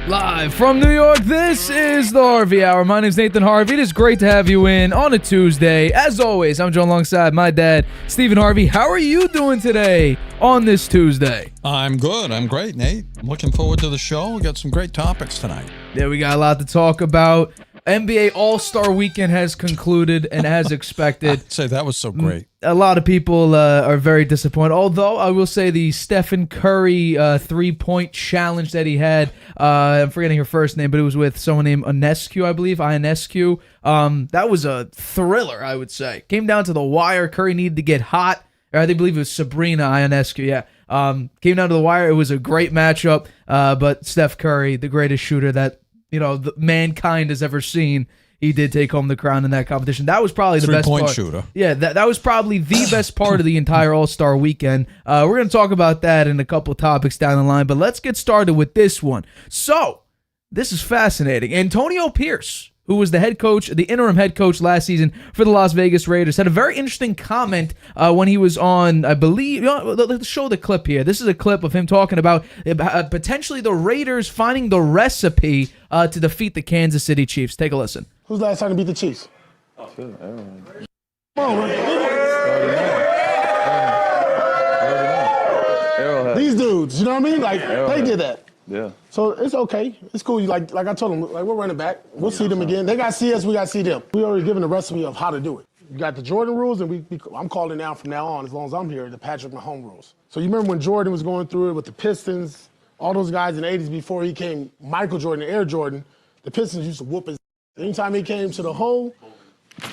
Live from New York, this is the Harvey Hour. My name's Nathan Harvey. It is great to have you in on a Tuesday. As always, I'm joined alongside my dad, Stephen Harvey. How are you doing today on this Tuesday? I'm good. I'm great, Nate. I'm looking forward to the show. We got some great topics tonight. Yeah, we got a lot to talk about. NBA All-Star Weekend has concluded, and as expected. I'd say that was so great. A lot of people are very disappointed, although I will say the Stephen Curry three-point challenge that he had, I'm forgetting her first name, but it was with someone named Ionescu, I believe, Ionescu. That was a thriller, I would say. Came down to the wire. Curry needed to get hot. Or I believe it was Sabrina Ionescu, yeah. Came down to the wire. It was a great matchup, but Steph Curry, the greatest shooter that mankind has ever seen, he did take home the crown in that competition. That was probably the best part. Three-point shooter. Yeah, that was probably the best part of the entire All-Star Weekend. We're going to talk about that in a couple topics down the line, but let's get started with this one. So, this is fascinating. Antonio Pierce, who was the interim head coach last season for the Las Vegas Raiders, had a very interesting comment when he was on, I believe, let's show the clip here. This is a clip of him talking about potentially the Raiders finding the recipe to defeat the Kansas City Chiefs. Take a listen. Who's last time to beat the Chiefs? Come on, these dudes, you know what I mean? Like, they did that. Yeah. So it's okay. It's cool. Like I told them, like, we're running back. We'll see them again. They got to see us. We got to see them. We already given the recipe of how to do it. You got the Jordan rules, and I'm calling now from now on, as long as I'm here, the Patrick Mahomes rules. So you remember when Jordan was going through it with the Pistons, all those guys in the 80s before he came Michael Jordan, Air Jordan, the Pistons used to whoop his. Anytime he came to the hole,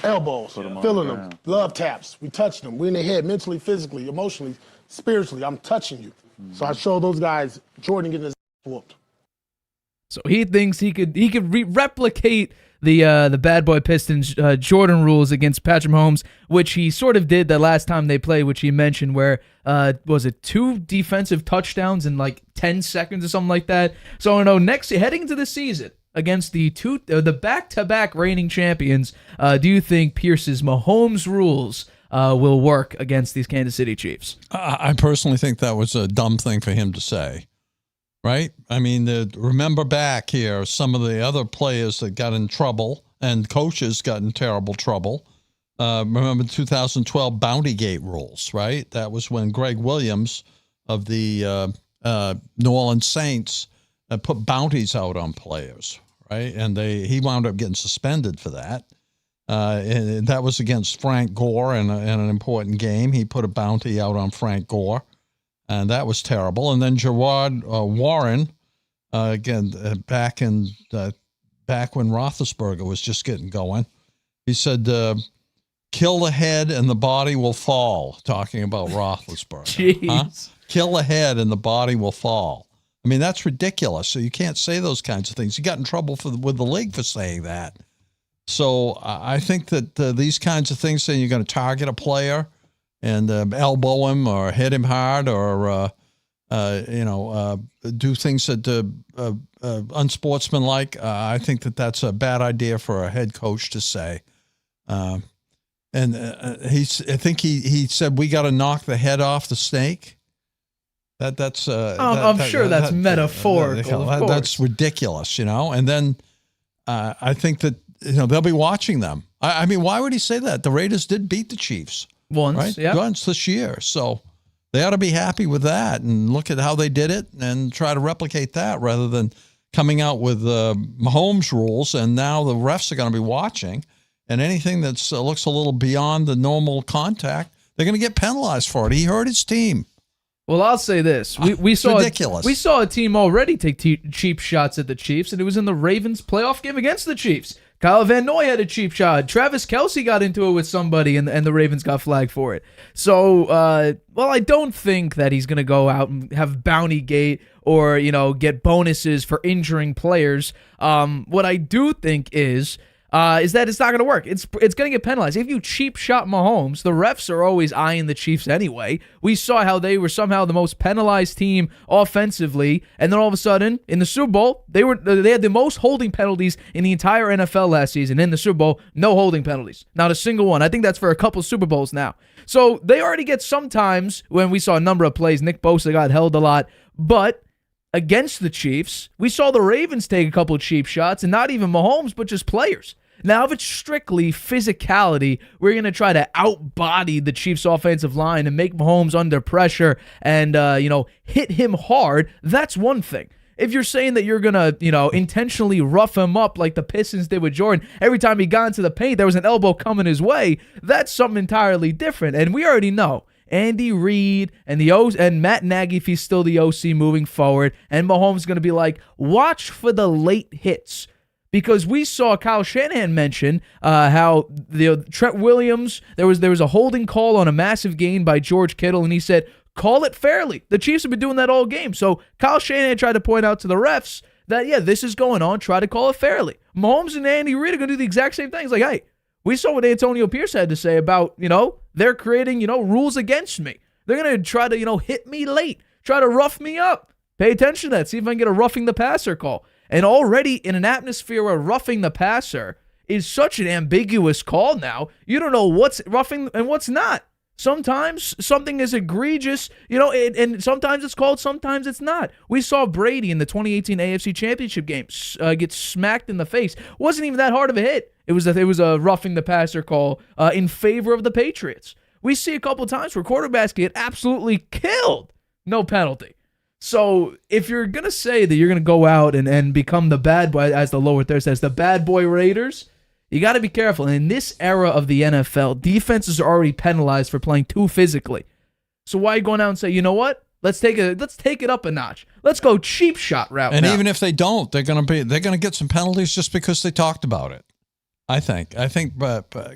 elbows, filling them, love taps. We touched them. We in the head, mentally, physically, emotionally, spiritually. I'm touching you. So I showed those guys Jordan getting his whooped. So he thinks he could replicate the Bad Boy Pistons Jordan rules against Patrick Mahomes, which he sort of did the last time they played, which he mentioned, where was it 2 defensive touchdowns in like 10 seconds or something like that. So I know heading into the season against the back-to-back reigning champions, do you think Pierce's Mahomes rules will work against these Kansas City Chiefs? I personally think that was a dumb thing for him to say. Right? I mean, remember back here, some of the other players that got in trouble and coaches got in terrible trouble. Remember 2012 Bounty Gate rules, right? That was when Greg Williams of the New Orleans Saints put bounties out on players, right? And he wound up getting suspended for that. And that was against Frank Gore in an important game. He put a bounty out on Frank Gore. And that was terrible. And then Gerard Warren, again, back when Roethlisberger was just getting going, he said, kill the head and the body will fall, talking about Roethlisberger. Jeez. Huh? Kill the head and the body will fall. I mean, that's ridiculous. So you can't say those kinds of things. He got in trouble with the league for saying that. So I think that these kinds of things, saying you're going to target a player and elbow him or hit him hard or, do things that unsportsmanlike. I think that's a bad idea for a head coach to say. I think he said, we got to knock the head off the snake. That's metaphorical. That's ridiculous, And then I think that, they'll be watching them. I mean, why would he say that? The Raiders did beat the Chiefs. Once this year. So they ought to be happy with that and look at how they did it and try to replicate that rather than coming out with Mahomes rules. And now the refs are going to be watching, and anything that looks a little beyond the normal contact, they're going to get penalized for it. He hurt his team. Well, I'll say this. We saw ridiculous. We saw a team already take cheap shots at the Chiefs, and it was in the Ravens playoff game against the Chiefs. Kyle Van Noy had a cheap shot. Travis Kelce got into it with somebody, and the Ravens got flagged for it. So, I don't think that he's going to go out and have bounty gate or, get bonuses for injuring players. What I do think is that it's not going to work. It's going to get penalized. If you cheap shot Mahomes, the refs are always eyeing the Chiefs anyway. We saw how they were somehow the most penalized team offensively, and then all of a sudden in the Super Bowl, they had the most holding penalties in the entire NFL last season. In the Super Bowl, no holding penalties, not a single one. I think that's for a couple Super Bowls now. So they already get sometimes when we saw a number of plays. Nick Bosa got held a lot, but against the Chiefs. We saw the Ravens take a couple of cheap shots, and not even Mahomes, but just players. Now, if it's strictly physicality, we're going to try to outbody the Chiefs' offensive line and make Mahomes under pressure and, hit him hard. That's one thing. If you're saying that you're going to, intentionally rough him up like the Pistons did with Jordan, every time he got into the paint, there was an elbow coming his way, that's something entirely different. And we already know Andy Reid and Matt Nagy, if he's still the OC moving forward, and Mahomes is going to be like, watch for the late hits. Because we saw Kyle Shanahan mention how the Trent Williams, there was a holding call on a massive gain by George Kittle, and he said, call it fairly. The Chiefs have been doing that all game. So Kyle Shanahan tried to point out to the refs that, yeah, this is going on. Try to call it fairly. Mahomes and Andy Reid are going to do the exact same things. Like, hey, we saw what Antonio Pierce had to say about, they're creating, rules against me. They're going to try to, hit me late, try to rough me up. Pay attention to that. See if I can get a roughing the passer call. And already in an atmosphere where roughing the passer is such an ambiguous call now, you don't know what's roughing and what's not. Sometimes something is egregious, and sometimes it's called, sometimes it's not. We saw Brady in the 2018 AFC Championship game get smacked in the face. It wasn't even that hard of a hit. It was a roughing the passer call in favor of the Patriots. We see a couple times where quarterbacks get absolutely killed. No penalty. So if you're going to say that you're going to go out and become the bad boy, as the lower third says, the bad boy Raiders, you got to be careful. And in this era of the NFL, defenses are already penalized for playing too physically. So why are you going out and say, you know what? Let's take it up a notch. Let's go cheap shot route. And now. even if they don't, they're going to get some penalties just because they talked about it. I think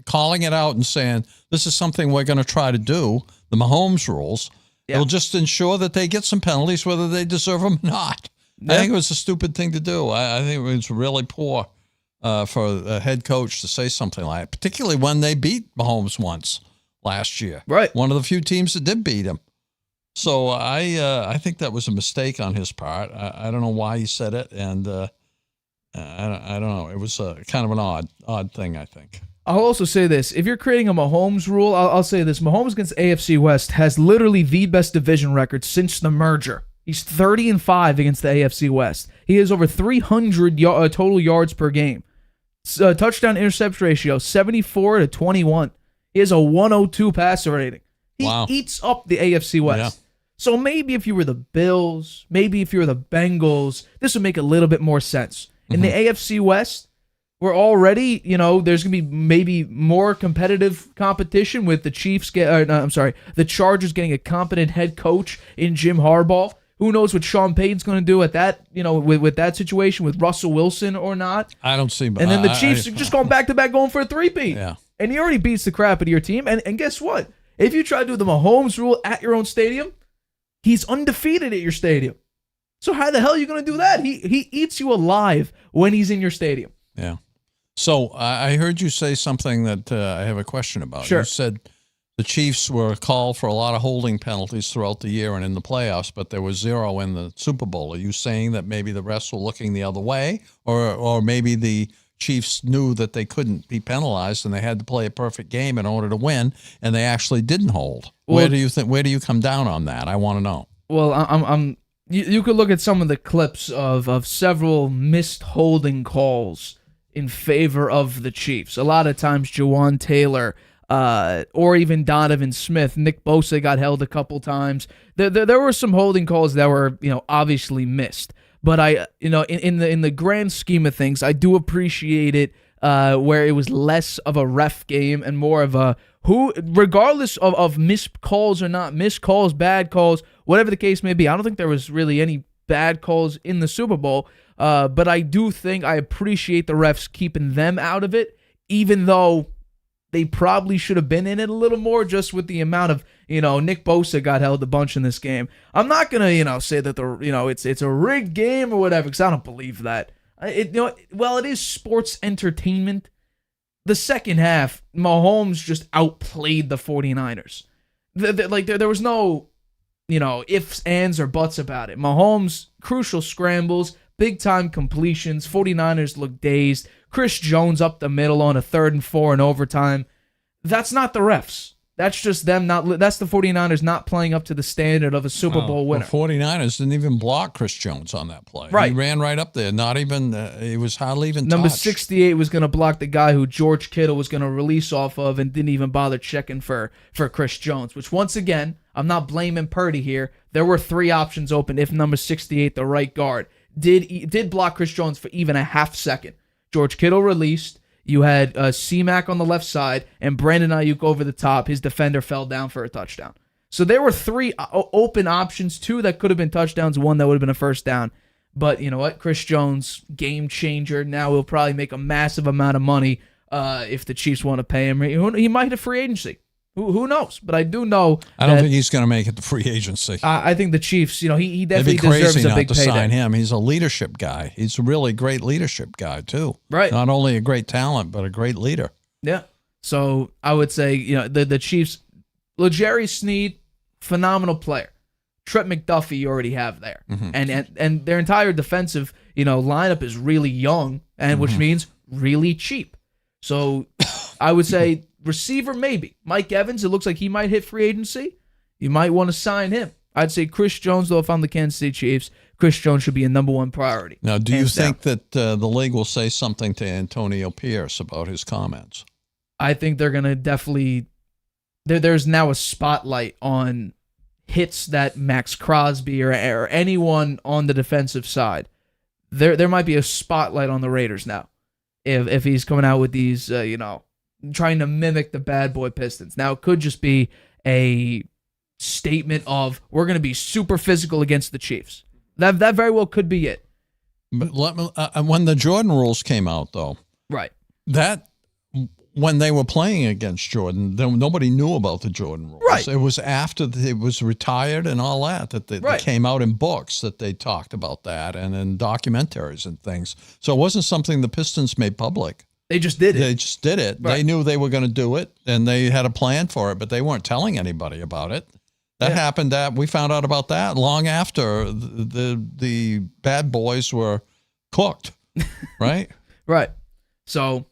calling it out and saying this is something we're going to try to do, the Mahomes rules. Yeah. It'll just ensure that they get some penalties, whether they deserve them or not. Yeah. I think it was a stupid thing to do. I think it was really poor for a head coach to say something like that, particularly when they beat Mahomes once last year. Right. One of the few teams that did beat him. So I think that was a mistake on his part. I don't know why he said it, and I don't know. It was kind of an odd thing, I think. I'll also say this. If you're creating a Mahomes rule, I'll say this. Mahomes against AFC West has literally the best division record since the merger. He's 30-5 against the AFC West. He has over 300 total yards per game. Touchdown interception ratio, 74-21. He has a 102 passer rating. He eats up the AFC West. Yeah. So maybe if you were the Bills, maybe if you were the Bengals, this would make a little bit more sense. In the AFC West, we're already, there's going to be maybe more competitive competition with the Chiefs. The Chargers getting a competent head coach in Jim Harbaugh. Who knows what Sean Payton's going to do at that, with that situation with Russell Wilson or not. I don't see. And then the Chiefs are just going back-to-back going for a three-peat. Yeah. And he already beats the crap out of your team. And guess what? If you try to do the Mahomes rule at your own stadium, he's undefeated at your stadium. So how the hell are you going to do that? He eats you alive when he's in your stadium. Yeah. So I heard you say something that I have a question about. Sure. You said the Chiefs were called for a lot of holding penalties throughout the year and in the playoffs, but there was zero in the Super Bowl. Are you saying that maybe the refs were looking the other way, or maybe the Chiefs knew that they couldn't be penalized and they had to play a perfect game in order to win, and they actually didn't hold? Well, where do you come down on that? I want to know. Well, you could look at some of the clips of several missed holding calls in favor of the Chiefs. A lot of times, Jawan Taylor, or even Donovan Smith, Nick Bosa got held a couple times. There were some holding calls that were, obviously missed. But in the grand scheme of things, I do appreciate it where it was less of a ref game and more of a regardless of missed calls or not, missed calls, bad calls, whatever the case may be. I don't think there was really any bad calls in the Super Bowl. But I do think I appreciate the refs keeping them out of it, even though they probably should have been in it a little more, just with the amount of, Nick Bosa got held a bunch in this game. I'm not going to, say that it's a rigged game or whatever, because I don't believe that. Well, it is sports entertainment. The second half, Mahomes just outplayed the 49ers. There was no, ifs, ands, or buts about it. Mahomes, crucial scrambles, big-time completions. 49ers look dazed. Chris Jones up the middle on a 3rd and 4 in overtime. That's not the refs. That's just them not. That's the 49ers not playing up to the standard of a Super Bowl winner. The 49ers didn't even block Chris Jones on that play. Right. He ran right up there. Not even, he was hardly even Number touched. 68 was going to block the guy who George Kittle was going to release off of and didn't even bother checking for Chris Jones, which once again, I'm not blaming Purdy here. There were 3 options open if number 68, the right guard, did block Chris Jones for even a half second. George Kittle released. You had C-Mac on the left side and Brandon Ayuk over the top. His defender fell down for a touchdown. So there were 3 open options, 2 that could have been touchdowns, 1 that would have been a first down. But you know what? Chris Jones, game changer. Now he'll probably make a massive amount of money if the Chiefs want to pay him. He might hit free agency. Who knows? But I do know I don't think he's going to make it to free agency. I think the Chiefs, he definitely It'd be crazy deserves a not big to payday. sign him. He's a leadership guy. He's a really great leadership guy, too. Right. Not only a great talent, but a great leader. Yeah. So I would say, the Chiefs, LeJerry Sneed, phenomenal player. Trent McDuffie you already have there. Mm-hmm. And their entire defensive, lineup is really young, and which means really cheap. So I would say receiver, maybe. Mike Evans, it looks like he might hit free agency. You might want to sign him. I'd say Chris Jones, though, if I'm the Kansas City Chiefs, Chris Jones should be a number 1 priority. Now, do you think that the league will say something to Antonio Pierce about his comments? I think they're going to definitely... There's now a spotlight on hits that Max Crosby or anyone on the defensive side. There might be a spotlight on the Raiders now if he's coming out with these, trying to mimic the Bad Boy Pistons. Now, it could just be a statement of, we're going to be super physical against the Chiefs. That very well could be it. But when the Jordan rules came out, though, right? When they were playing against Jordan, nobody knew about the Jordan rules. Right. It was after it was retired and all that they came out in books that they talked about that and in documentaries and things. So it wasn't something the Pistons made public. They just did it. They just did it. Right. They knew they were going to do it, and they had a plan for it, but they weren't telling anybody about it. That happened. We found out about that long after the bad boys were cooked, right? Right. So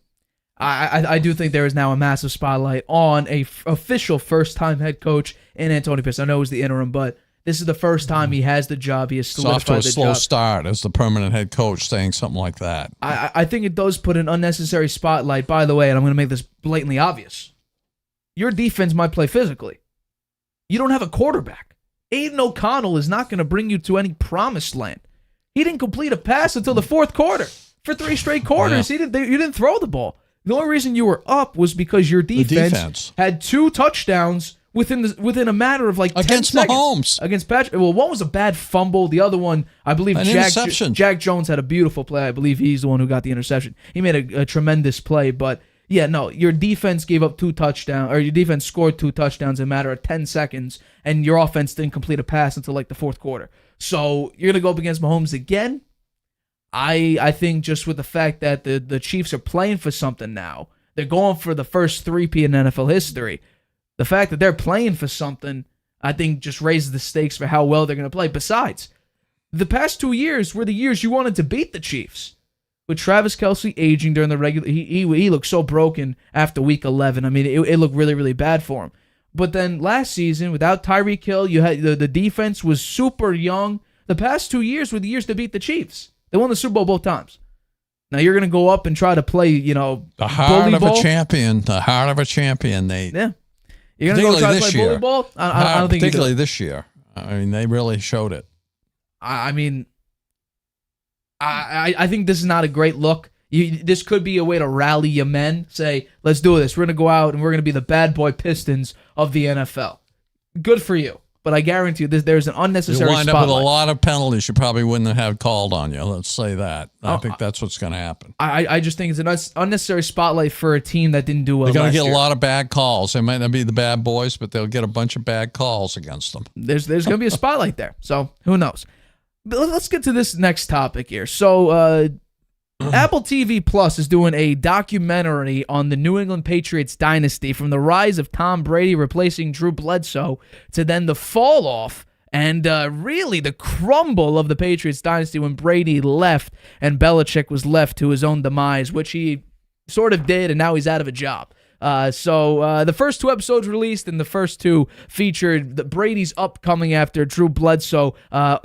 I do think there is now a massive spotlight on a official first-time head coach in Antonio Pierce. I know it was the interim, but this is the first time he has the job. He has solidified the job. It's off to a slow start as the permanent head coach saying something like that. I think it does put an unnecessary spotlight, by the way, and I'm going to make this blatantly obvious. Your defense might play physically. You don't have a quarterback. Aiden O'Connell is not going to bring you to any promised land. He didn't complete a pass until the 4th quarter. For 3 straight quarters, you didn't throw the ball. The only reason you were up was because your defense had 2 touchdowns within a matter of like 10 against seconds. Mahomes. Against Patrick. Well, one was a bad fumble. The other one, I believe, Jack Jones had a beautiful play. I believe he's the one who got the interception. He made a tremendous play, but yeah, no, your defense gave up 2 touchdowns, or your defense scored 2 touchdowns in a matter of 10 seconds, and your offense didn't complete a pass until like the 4th quarter. So you're gonna go up against Mahomes again. I think just with the fact that the Chiefs are playing for something now, they're going for the first 3P in NFL history. The fact that they're playing for something, I think, just raises the stakes for how well they're going to play. Besides, the past 2 years were the years you wanted to beat the Chiefs. With Travis Kelce aging during the regular, he looked so broken after Week 11. I mean, it looked really, really bad for him. But then last season, without Tyreek Hill, you had the defense was super young. The past 2 years were the years to beat the Chiefs. They won the Super Bowl both times. Now you're going to go up and try to play, the heart of a champion. The heart of a champion, Nate. Yeah. You're going to go try to play bully ball? I don't think particularly this year. I mean, they really showed it. I mean, I think this is not a great look. This could be a way to rally your men. Say, let's do this. We're going to go out and we're going to be the Bad Boy Pistons of the NFL. Good for you. But I guarantee you, there's an unnecessary spotlight. You wind up with a lot of penalties you probably wouldn't have called on you. Let's say that. I think that's what's going to happen. I just think it's an unnecessary spotlight for a team that didn't do well. They're going to get a lot of bad calls. They might not be the bad boys, but they'll get a bunch of bad calls against them. There's going to be a spotlight there. So who knows? But let's get to this next topic here. So Apple TV Plus is doing a documentary on the New England Patriots dynasty, from the rise of Tom Brady replacing Drew Bledsoe to then the fall off and really the crumble of the Patriots dynasty when Brady left and Belichick was left to his own demise, which he sort of did, and now he's out of a job. So the first 2 episodes released, and the first 2 featured Brady's upcoming after Drew Bledsoe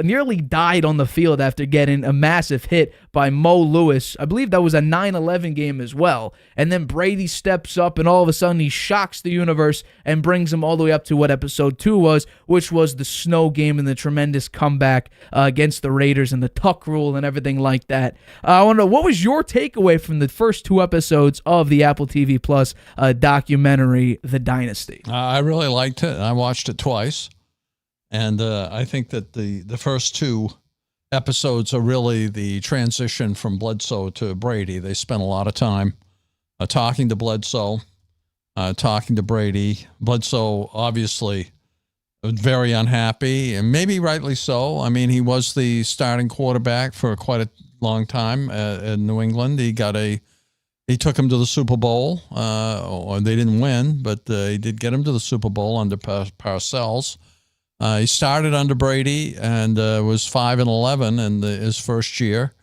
nearly died on the field after getting a massive hit by Mo Lewis. I believe that was a 9/11 game as well. And then Brady steps up, and all of a sudden he shocks the universe and brings him all the way up to what episode 2 was, which was the snow game and the tremendous comeback against the Raiders and the tuck rule and everything like that. I want to know, what was your takeaway from the first 2 episodes of the Apple TV Plus documentary, The Dynasty? I really liked it. I watched it twice. And I think that the first 2 episodes are really the transition from Bledsoe to Brady. They spent a lot of time talking to Bledsoe, talking to Brady. Bledsoe obviously was very unhappy, and maybe rightly so. I mean, he was the starting quarterback for quite a long time in New England. He took him to the Super Bowl, or they didn't win, but he did get him to the Super Bowl under Parcells. He started under Brady and was 5-11 in his first year.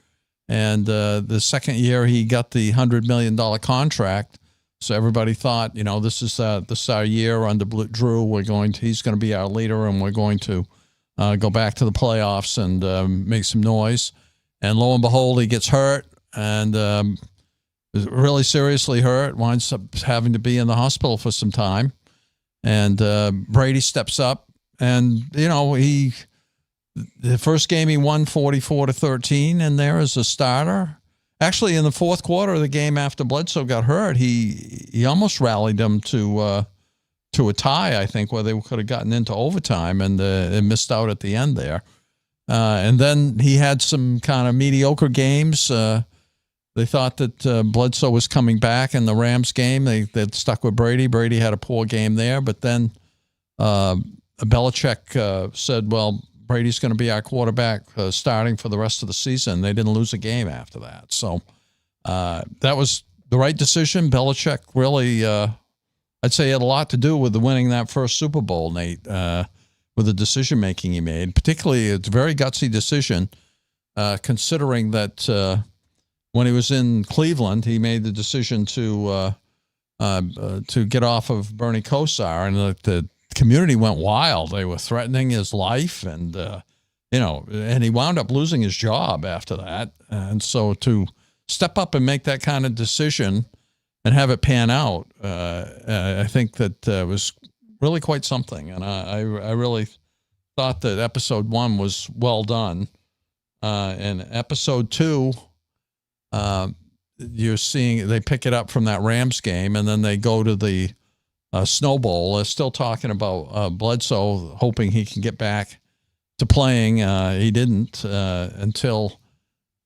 And the second year, he got the $100 million contract. So everybody thought, this is our year under Drew. He's going to be our leader, and we're going to go back to the playoffs and make some noise. And lo and behold, he gets hurt and is really seriously hurt, winds up having to be in the hospital for some time. And Brady steps up. And, the first game he won 44-13 and there as a starter. Actually, in the fourth quarter of the game after Bledsoe got hurt, he almost rallied them to a tie, I think, where they could have gotten into overtime and missed out at the end there. And then he had some kind of mediocre games. They thought that Bledsoe was coming back in the Rams game. They'd stuck with Brady. Brady had a poor game there, but then Belichick said, well, Brady's going to be our quarterback starting for the rest of the season. They didn't lose a game after that. So that was the right decision. Belichick really, I'd say, had a lot to do with the winning that first Super Bowl, Nate, with the decision-making he made. Particularly, it's a very gutsy decision, considering that when he was in Cleveland, he made the decision to get off of Bernie Kosar, and the community went wild. They were threatening his life, and and he wound up losing his job after that. And so to step up and make that kind of decision and have it pan out, I think that was really quite something. And I really thought that episode 1 was well done. And episode 2, you're seeing they pick it up from that Rams game, and then they go to the Snow Bowl. They're still talking about Bledsoe, hoping he can get back to playing. He didn't until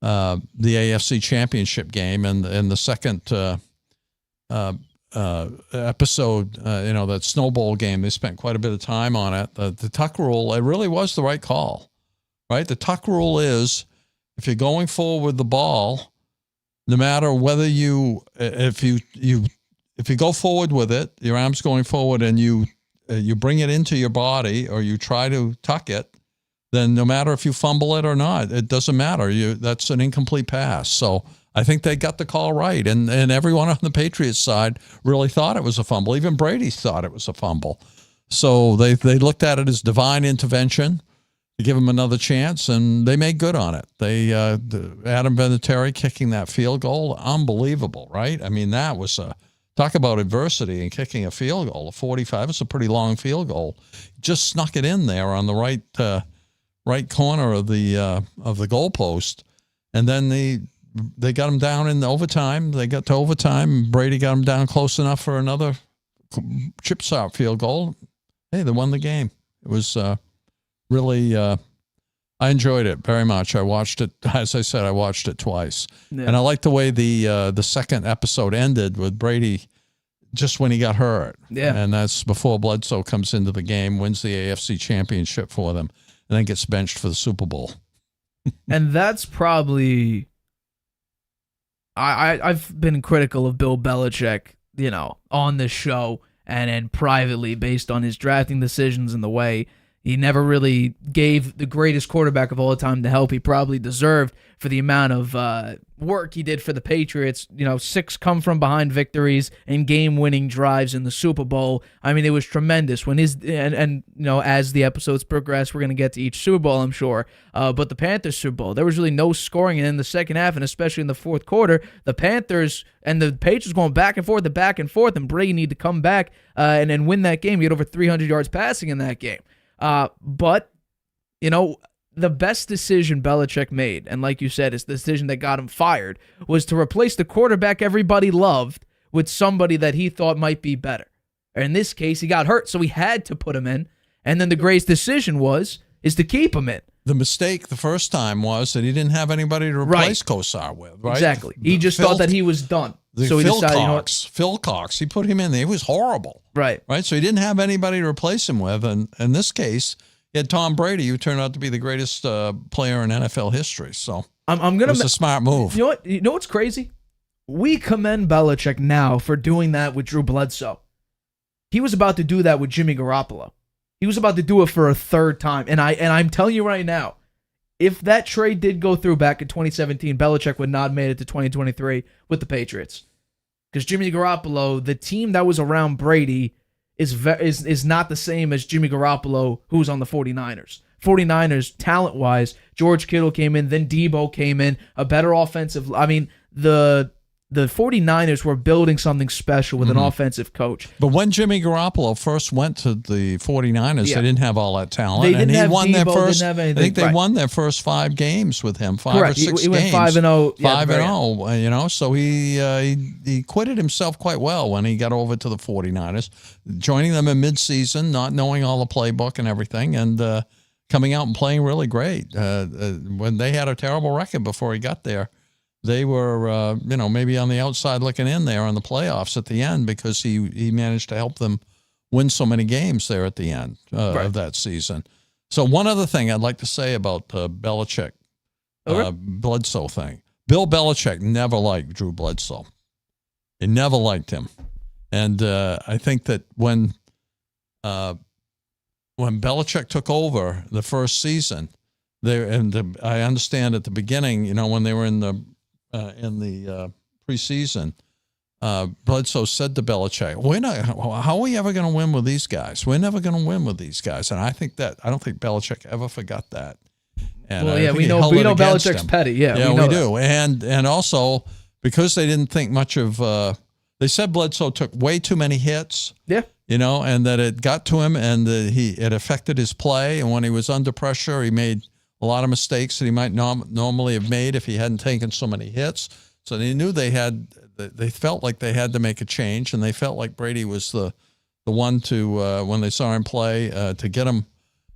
the AFC Championship game, and the second episode, that Snow Bowl game. They spent quite a bit of time on it. The tuck rule, it really was the right call, right? The tuck rule is if you're going forward with the ball, no matter whether if you go forward with it, your arm's going forward, and you bring it into your body or you try to tuck it, then no matter if you fumble it or not, it doesn't matter. That's an incomplete pass. So I think they got the call right, and everyone on the Patriots side really thought it was a fumble. Even Brady thought it was a fumble. So they looked at it as divine intervention to give him another chance, and they made good on it. Adam Vinatieri kicking that field goal, unbelievable, right? I mean, that was talk about adversity and kicking a field goal. A 45 is a pretty long field goal. Just snuck it in there on the right corner of the goalpost, and then they got him down in the overtime. They got to overtime. Brady got him down close enough for another chip shot field goal. Hey, they won the game. It was really. I enjoyed it very much. I watched it, as I said, I watched it twice. Yeah. And I liked the way the second episode ended with Brady just when he got hurt. Yeah. And that's before Bledsoe comes into the game, wins the AFC Championship for them, and then gets benched for the Super Bowl. And that's probably... I've been critical of Bill Belichick, on this show and privately based on his drafting decisions and the way He never really gave the greatest quarterback of all time the help he probably deserved for the amount of work he did for the Patriots. 6 come-from-behind victories and game-winning drives in the Super Bowl. I mean, it was tremendous. When as the episodes progress, we're going to get to each Super Bowl, I'm sure. But the Panthers Super Bowl, there was really no scoring. And in the second half, and especially in the fourth quarter, the Panthers and the Patriots going back and forth, and Brady needed to come back and win that game. He had over 300 yards passing in that game. But the best decision Belichick made, and like you said, it's the decision that got him fired, was to replace the quarterback everybody loved with somebody that he thought might be better. In this case, he got hurt, so he had to put him in. And then the greatest decision is to keep him in. The mistake the first time was that he didn't have anybody to replace Kosar with, right? Exactly. He just thought that he was done. So he decided, Phil Cox, he put him in there. He was horrible. Right. So he didn't have anybody to replace him with. And in this case, he had Tom Brady, who turned out to be the greatest player in NFL history. So it was a smart move. You know what's crazy? We commend Belichick now for doing that with Drew Bledsoe. He was about to do that with Jimmy Garoppolo. He was about to do it for a third time. And I'm telling you right now, if that trade did go through back in 2017, Belichick would not have made it to 2023 with the Patriots. Because Jimmy Garoppolo, the team that was around Brady, is not the same as Jimmy Garoppolo, who was on the 49ers. 49ers, talent-wise, George Kittle came in, then Debo came in, a better offensive. I mean, the 49ers were building something special with an offensive coach. But when Jimmy Garoppolo first went to the 49ers, they didn't have all that talent. They didn't have won Debo, their first, didn't have anything. I think they won their first 5 games with him, 5 Correct. or 6 he games. He went 5-0. 5-0, so he acquitted himself quite well when he got over to the 49ers, joining them in midseason, not knowing all the playbook and everything, and coming out and playing really great. When they had a terrible record before he got there, they were, maybe on the outside looking in there on the playoffs at the end, because he managed to help them win so many games there at the end of that season. So one other thing I'd like to say about Belichick, Bledsoe thing. Bill Belichick never liked Drew Bledsoe. He never liked him. And I think that when Belichick took over the first season, I understand at the beginning, when they were in the preseason, Bledsoe said to Belichick, how are we ever going to win with these guys? We're never going to win with these guys. And I don't think Belichick ever forgot that. And we know Belichick's petty. Yeah, we do. And also, because they didn't think much of, they said Bledsoe took way too many hits. Yeah. And that it got to him, and it affected his play. And when he was under pressure, he made a lot of mistakes that he might normally have made if he hadn't taken so many hits. So they knew they felt like they had to make a change, and they felt like Brady was the one to, when they saw him play, to get him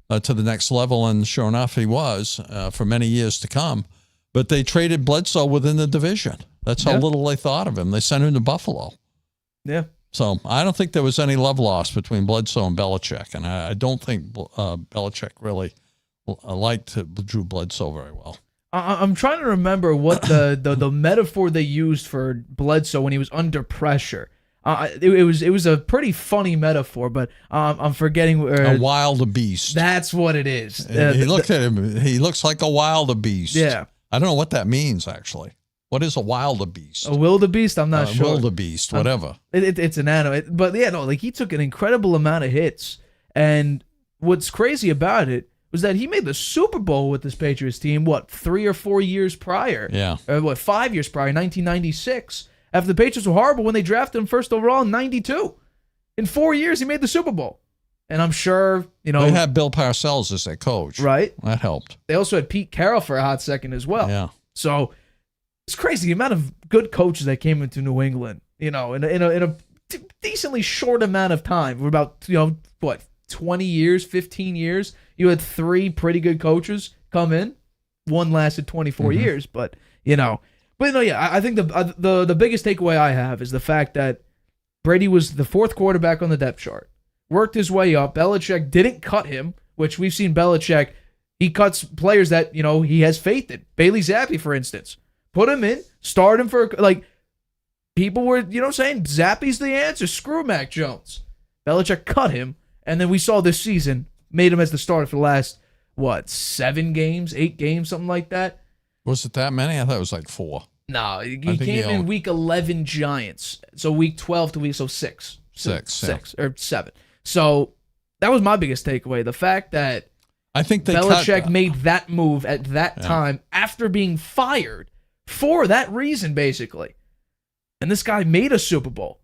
to the next level. And sure enough, he was for many years to come. But they traded Bledsoe within the division. That's how little they thought of him. They sent him to Buffalo. Yeah. So I don't think there was any love lost between Bledsoe and Belichick, and I don't think Belichick really liked Drew Bledsoe very well. I'm trying to remember what the metaphor they used for Bledsoe when he was under pressure. It was a pretty funny metaphor, but I'm forgetting. A wild beast. That's what it is. He looked at him. He looks like a wild beast. Yeah. I don't know what that means, actually. What is a wildebeest? A wildebeest? I'm not sure. Wildebeest, whatever. It's an animal. But he took an incredible amount of hits. And what's crazy about it was that he made the Super Bowl with this Patriots team, 3 or 4 years prior? Yeah. Or 5 years prior, 1996. After the Patriots were horrible when they drafted him first overall in 92. In 4 years, he made the Super Bowl. And I'm sure, They had Bill Parcells as their coach. Right. That helped. They also had Pete Carroll for a hot second as well. Yeah. So it's crazy the amount of good coaches that came into New England, in a decently short amount of time. We're about, 20 years, 15 years. You had 3 pretty good coaches come in. One lasted 24 years, but I think the biggest takeaway I have is the fact that Brady was the 4th quarterback on the depth chart. Worked his way up. Belichick didn't cut him, which we've seen Belichick. He cuts players that, he has faith in. Bailey Zappi, for instance. Put him in, start him for, people were, saying Zappi's the answer. Screw Mac Jones. Belichick cut him, and then we saw this season, made him as the starter for the last, 7 games, 8 games, something like that. Was it that many? I thought it was like 4. No, he think came he in week 11 Giants. So week 12 to so 6. 6 or 7. So that was my biggest takeaway. The fact that I think Belichick made that move at that time after being fired for that reason, basically. And this guy made a Super Bowl.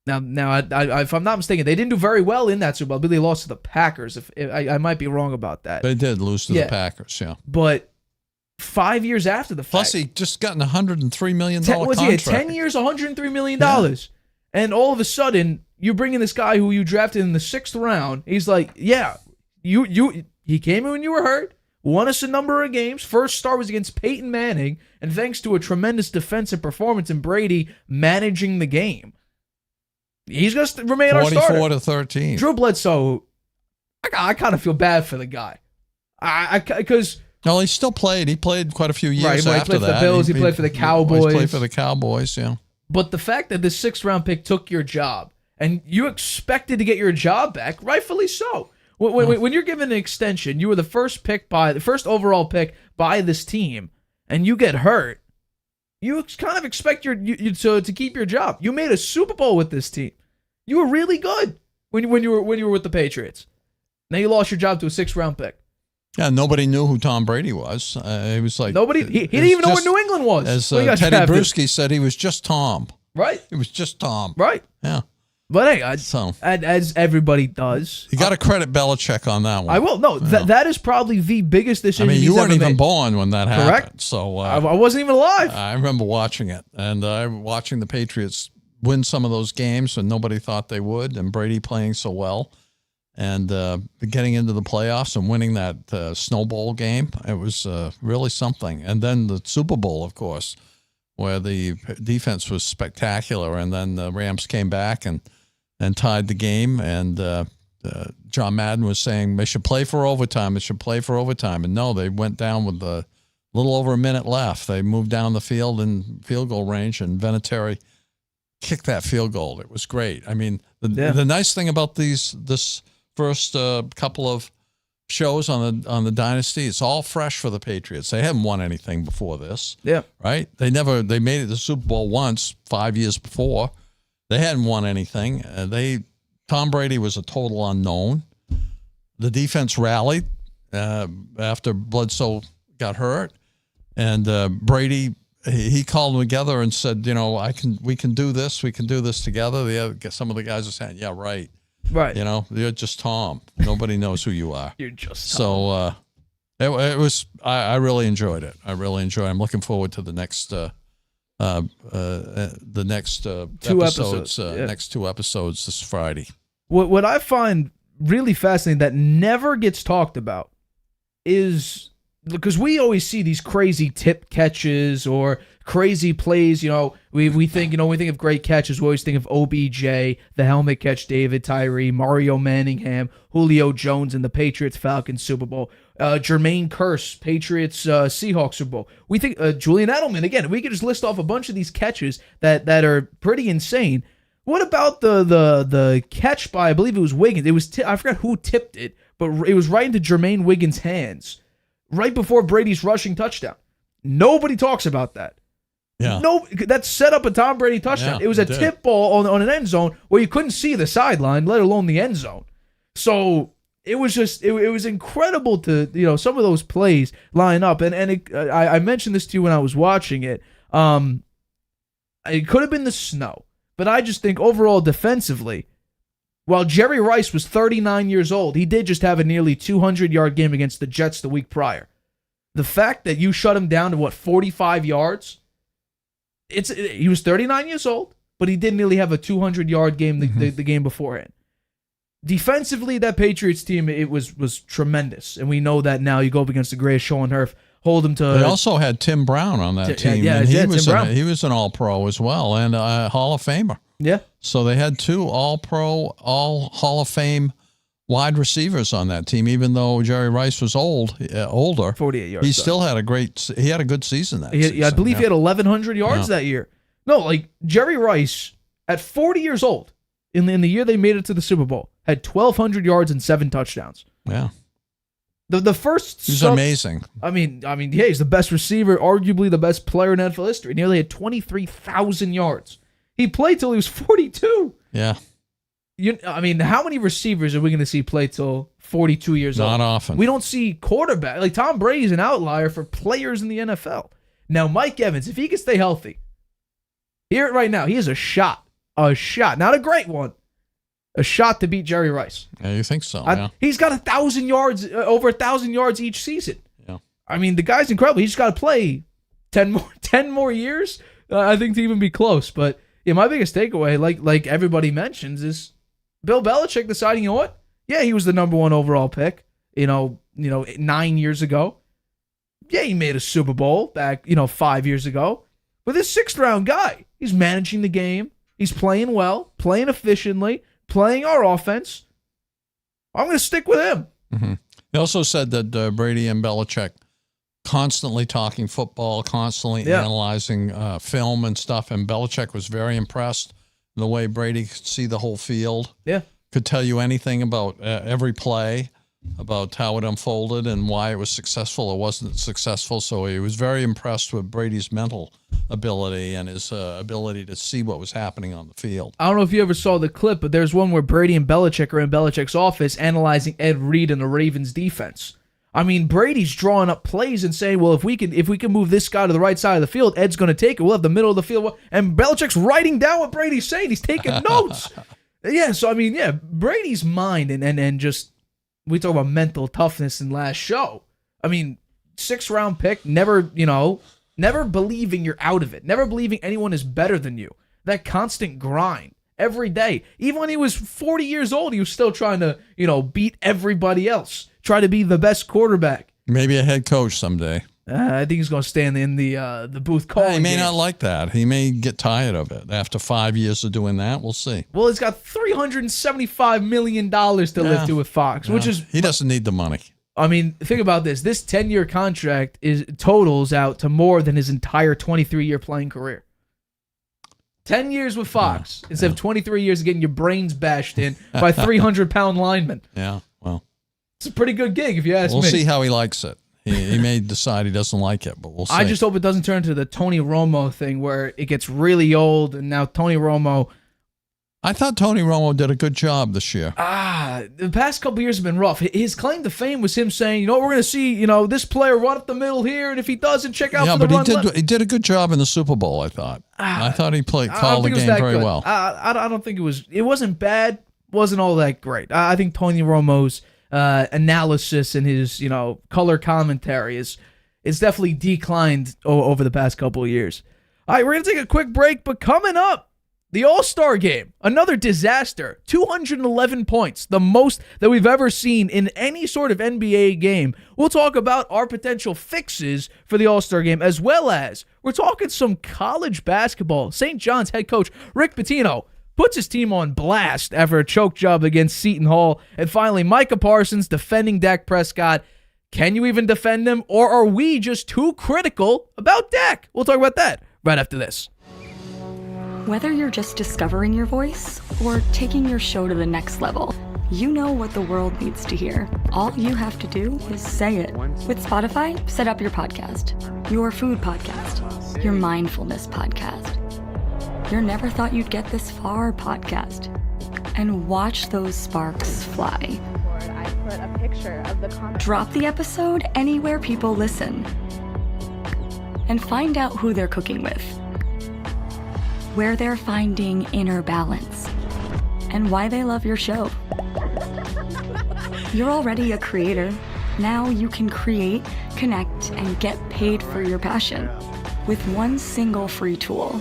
Now, if I'm not mistaken, they didn't do very well in that Super Bowl. I believe they lost to the Packers. If I might be wrong about that. They did lose to the Packers, But 5 years after the fact. Plus, he just got an $103 million contract. 10 years, $103 million. Yeah. And all of a sudden, you bring in this guy who you drafted in the 6th round. He's like, yeah, he came in when you were hurt, won us a number of games. First start was against Peyton Manning, and thanks to a tremendous defensive performance and Brady managing the game, he's going to remain our starter. 44-13. Drew Bledsoe, I kind of feel bad for the guy. Because... No, he still played. He played quite a few years after that. He played for the Bills. He played for the Cowboys. He played for the Cowboys, yeah. But the fact that this 6th-round pick took your job, and you expected to get your job back, rightfully so. When you're given an extension, you were the first overall pick by this team, and you get hurt, you kind of expect to keep your job. You made a Super Bowl with this team. You were really good when you were with the Patriots. Now you lost your job to a 6th-round pick. Yeah, nobody knew who Tom Brady was. It was like nobody. He didn't even know where New England was. As Teddy Bruschi said, he was just Tom. Right. It was just Tom. Right. Yeah. But hey, as everybody does, you got to credit Belichick on that one. I will. No, that is probably the biggest decision. I mean, you weren't even made. Born when that happened. Correct. So I wasn't even alive. I remember watching it, and watching the Patriots win some of those games, and nobody thought they would, and Brady playing so well. And getting into the playoffs and winning that Snow Bowl game, it was really something. And then the Super Bowl, of course, where the defense was spectacular. And then the Rams came back and tied the game. And John Madden was saying they should play for overtime. They should play for overtime. And no, they went down with a little over a minute left. They moved down the field in field goal range, and Vinatieri kicked that field goal. It was great. I mean, the nice thing about this first couple of shows on the Dynasty, it's all fresh for the Patriots. They haven't won anything before this. Yeah. Right? They made it to the Super Bowl once 5 years before. They hadn't won anything. Tom Brady was a total unknown. The defense rallied after Bledsoe got hurt, and Brady, he called them together and said, we can do this. We can do this together. Some of the guys are saying, yeah, right. Right. You're just Tom. Nobody knows who you are. You're just Tom. So it was. I really enjoyed it. I'm looking forward to the next 2 episodes. Next 2 episodes this Friday. What I find really fascinating that never gets talked about is because we always see these crazy tip catches or crazy plays. We think of great catches. We always think of OBJ, the helmet catch, David Tyree, Mario Manningham, Julio Jones in the Patriots Falcons Super Bowl, Jermaine Kearse, Patriots Seahawks Super Bowl. We think Julian Edelman again. We could just list off a bunch of these catches that are pretty insane. What about the catch by, I believe it was Wiggins? It was I forgot who tipped it, but it was right into Jermaine Wiggins' hands right before Brady's rushing touchdown. Nobody talks about that. Yeah. No, that set up a Tom Brady touchdown. Yeah, it was a tip ball on an end zone where you couldn't see the sideline, let alone the end zone. So it was just it was incredible to some of those plays line up. And I mentioned this to you when I was watching it. It could have been the snow, but I just think overall defensively, while Jerry Rice was 39 years old, he did just have a nearly 200-yard game against the Jets the week prior. The fact that you shut him down to 45 yards. He was 39 years old, but he did nearly have a 200-yard game the game beforehand. Defensively, that Patriots team, it was tremendous, and we know that now. You go up against the greatest show on earth, hold him to. They also had Tim Brown on that team, and he was an All-Pro as well, and a Hall of Famer. Yeah. So they had 2 All-Pro, all Hall of Fame wide receivers on that team. Even though Jerry Rice was older, 48 yards. He still had a good season that season. I believe he had 1,100 yards that year. No, Jerry Rice at 40 years old in the year they made it to the Super Bowl had 1,200 yards and 7 touchdowns. Yeah. The first He's amazing. I mean, yeah, he's the best receiver, arguably the best player in NFL history. Nearly had 23,000 yards. He played till he was 42. Yeah. How many receivers are we going to see play till 42 years old? Not often. We don't see quarterback. Like, Tom Brady's an outlier for players in the NFL. Now, Mike Evans, if he can stay healthy, hear it right now, he has a shot. A shot. Not a great one. A shot to beat Jerry Rice. Yeah, you think so, yeah. He's got 1,000 yards, over 1,000 yards each season. Yeah. I mean, the guy's incredible. He's got to play 10 more years, I think, to even be close. But yeah, my biggest takeaway, like everybody mentions, is Bill Belichick deciding, you know what? Yeah, he was the number 1 overall pick, 9 years ago. Yeah, he made a Super Bowl back, 5 years ago. But this 6th round guy, he's managing the game. He's playing well, playing efficiently, playing our offense. I'm going to stick with him. Mm-hmm. He also said that Brady and Belichick constantly talking football, constantly analyzing film and stuff, and Belichick was very impressed in the way Brady could see the whole field. Yeah. Could tell you anything about every play, about how it unfolded and why it was successful or wasn't successful. So he was very impressed with Brady's mental ability and his ability to see what was happening on the field. I don't know if you ever saw the clip, but there's one where Brady and Belichick are in Belichick's office analyzing Ed Reed and the Ravens defense. I mean, Brady's drawing up plays and saying, well, if we can move this guy to the right side of the field, Ed's going to take it. We'll have the middle of the field. And Belichick's writing down what Brady's saying. He's taking notes. Yeah, so, I mean, yeah, Brady's mind and just, we talk about mental toughness in last show. I mean, 6th round pick, never believing you're out of it. Never believing anyone is better than you. That constant grind every day. Even when he was 40 years old, he was still trying to, beat everybody else. Try to be the best quarterback. Maybe a head coach someday. I think he's going to stand in the booth calling. He may games. not like that. He may get tired of it. After 5 years of doing that, we'll see. Well, he's got $375 million to live to with Fox, which is... He doesn't need the money. I mean, think about this. This 10-year contract totals out to more than his entire 23-year playing career. 10 years with Fox instead of 23 years of getting your brains bashed in by 300-pound linemen. Yeah, well. It's a pretty good gig, if you ask me. We'll see how he likes it. He may decide he doesn't like it, but we'll see. I just hope it doesn't turn into the Tony Romo thing where it gets really old, and now Tony Romo... I thought Tony Romo did a good job this year. The past couple years have been rough. His claim to fame was him saying, we're going to see, this player run up the middle here, and if he doesn't, check out for the run. Yeah, but he did a good job in the Super Bowl, I thought. I thought he called the game very well. I don't think it wasn't bad, wasn't all that great. I think Tony Romo's analysis and his, color commentary is definitely declined over the past couple of years. All right, we're going to take a quick break, but coming up, the All-Star Game, another disaster, 211 points, the most that we've ever seen in any sort of NBA game. We'll talk about our potential fixes for the All-Star Game, as well as we're talking some college basketball. St. John's head coach Rick Pitino puts his team on blast after a choke job against Seton Hall. And finally, Micah Parsons defending Dak Prescott. Can you even defend him, or are we just too critical about Dak? We'll talk about that right after this. Whether you're just discovering your voice or taking your show to the next level, you know what the world needs to hear. All you have to do is say it. With Spotify, set up your podcast. Your food podcast. Your mindfulness podcast. Your never thought you'd get this far podcast. And watch those sparks fly. I put a picture of the comment. Drop the episode anywhere people listen. And find out who they're cooking with. Where they're finding inner balance, and why they love your show. You're already a creator. Now you can create, connect, and get paid for your passion with one single free tool.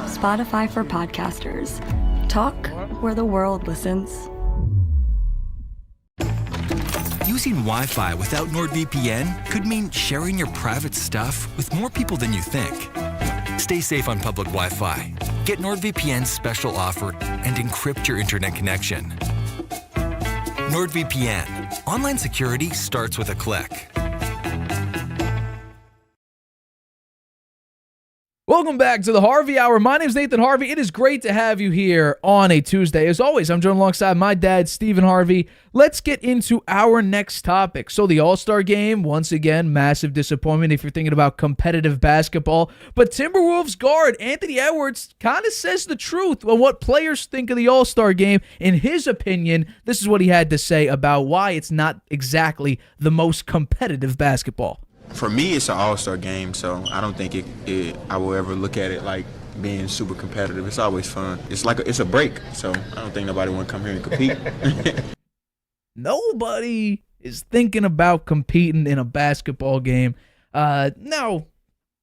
Spotify for podcasters. Talk where the world listens. Using Wi-Fi without NordVPN could mean sharing your private stuff with more people than you think. Stay safe on public Wi-Fi. Get NordVPN's special offer and encrypt your internet connection. NordVPN. Online security starts with a click. Welcome back to the Harvey Hour. My name is Nathan Harvey. It is great to have you here on a Tuesday. As always, I'm joined alongside my dad, Stephen Harvey. Let's get into our next topic. So the All-Star Game, once again, massive disappointment if you're thinking about competitive basketball. But Timberwolves guard Anthony Edwards kind of says the truth on what players think of the All-Star Game. In his opinion, this is what he had to say about why it's not exactly the most competitive basketball. For me, it's an all-star game, so I don't think I will ever look at it like being super competitive. It's always fun. It's a break, so I don't think nobody want to come here and compete. Nobody is thinking about competing in a basketball game. Now,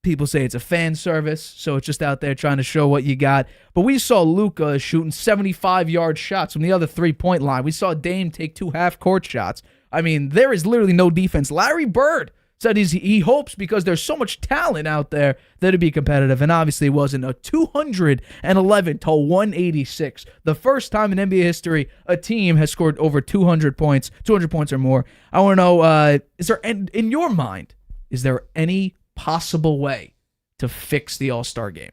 people say it's a fan service, so it's just out there trying to show what you got. But we saw Luka shooting 75-yard shots from the other three-point line. We saw Dame take 2 half-court shots. I mean, there is literally no defense. Larry Bird said he hopes because there's so much talent out there that it'd be competitive, and obviously it wasn't. A 211 to 186. The first time in NBA history a team has scored over 200 points or more. I want to know, is there, in your mind, is there any possible way to fix the All-Star Game?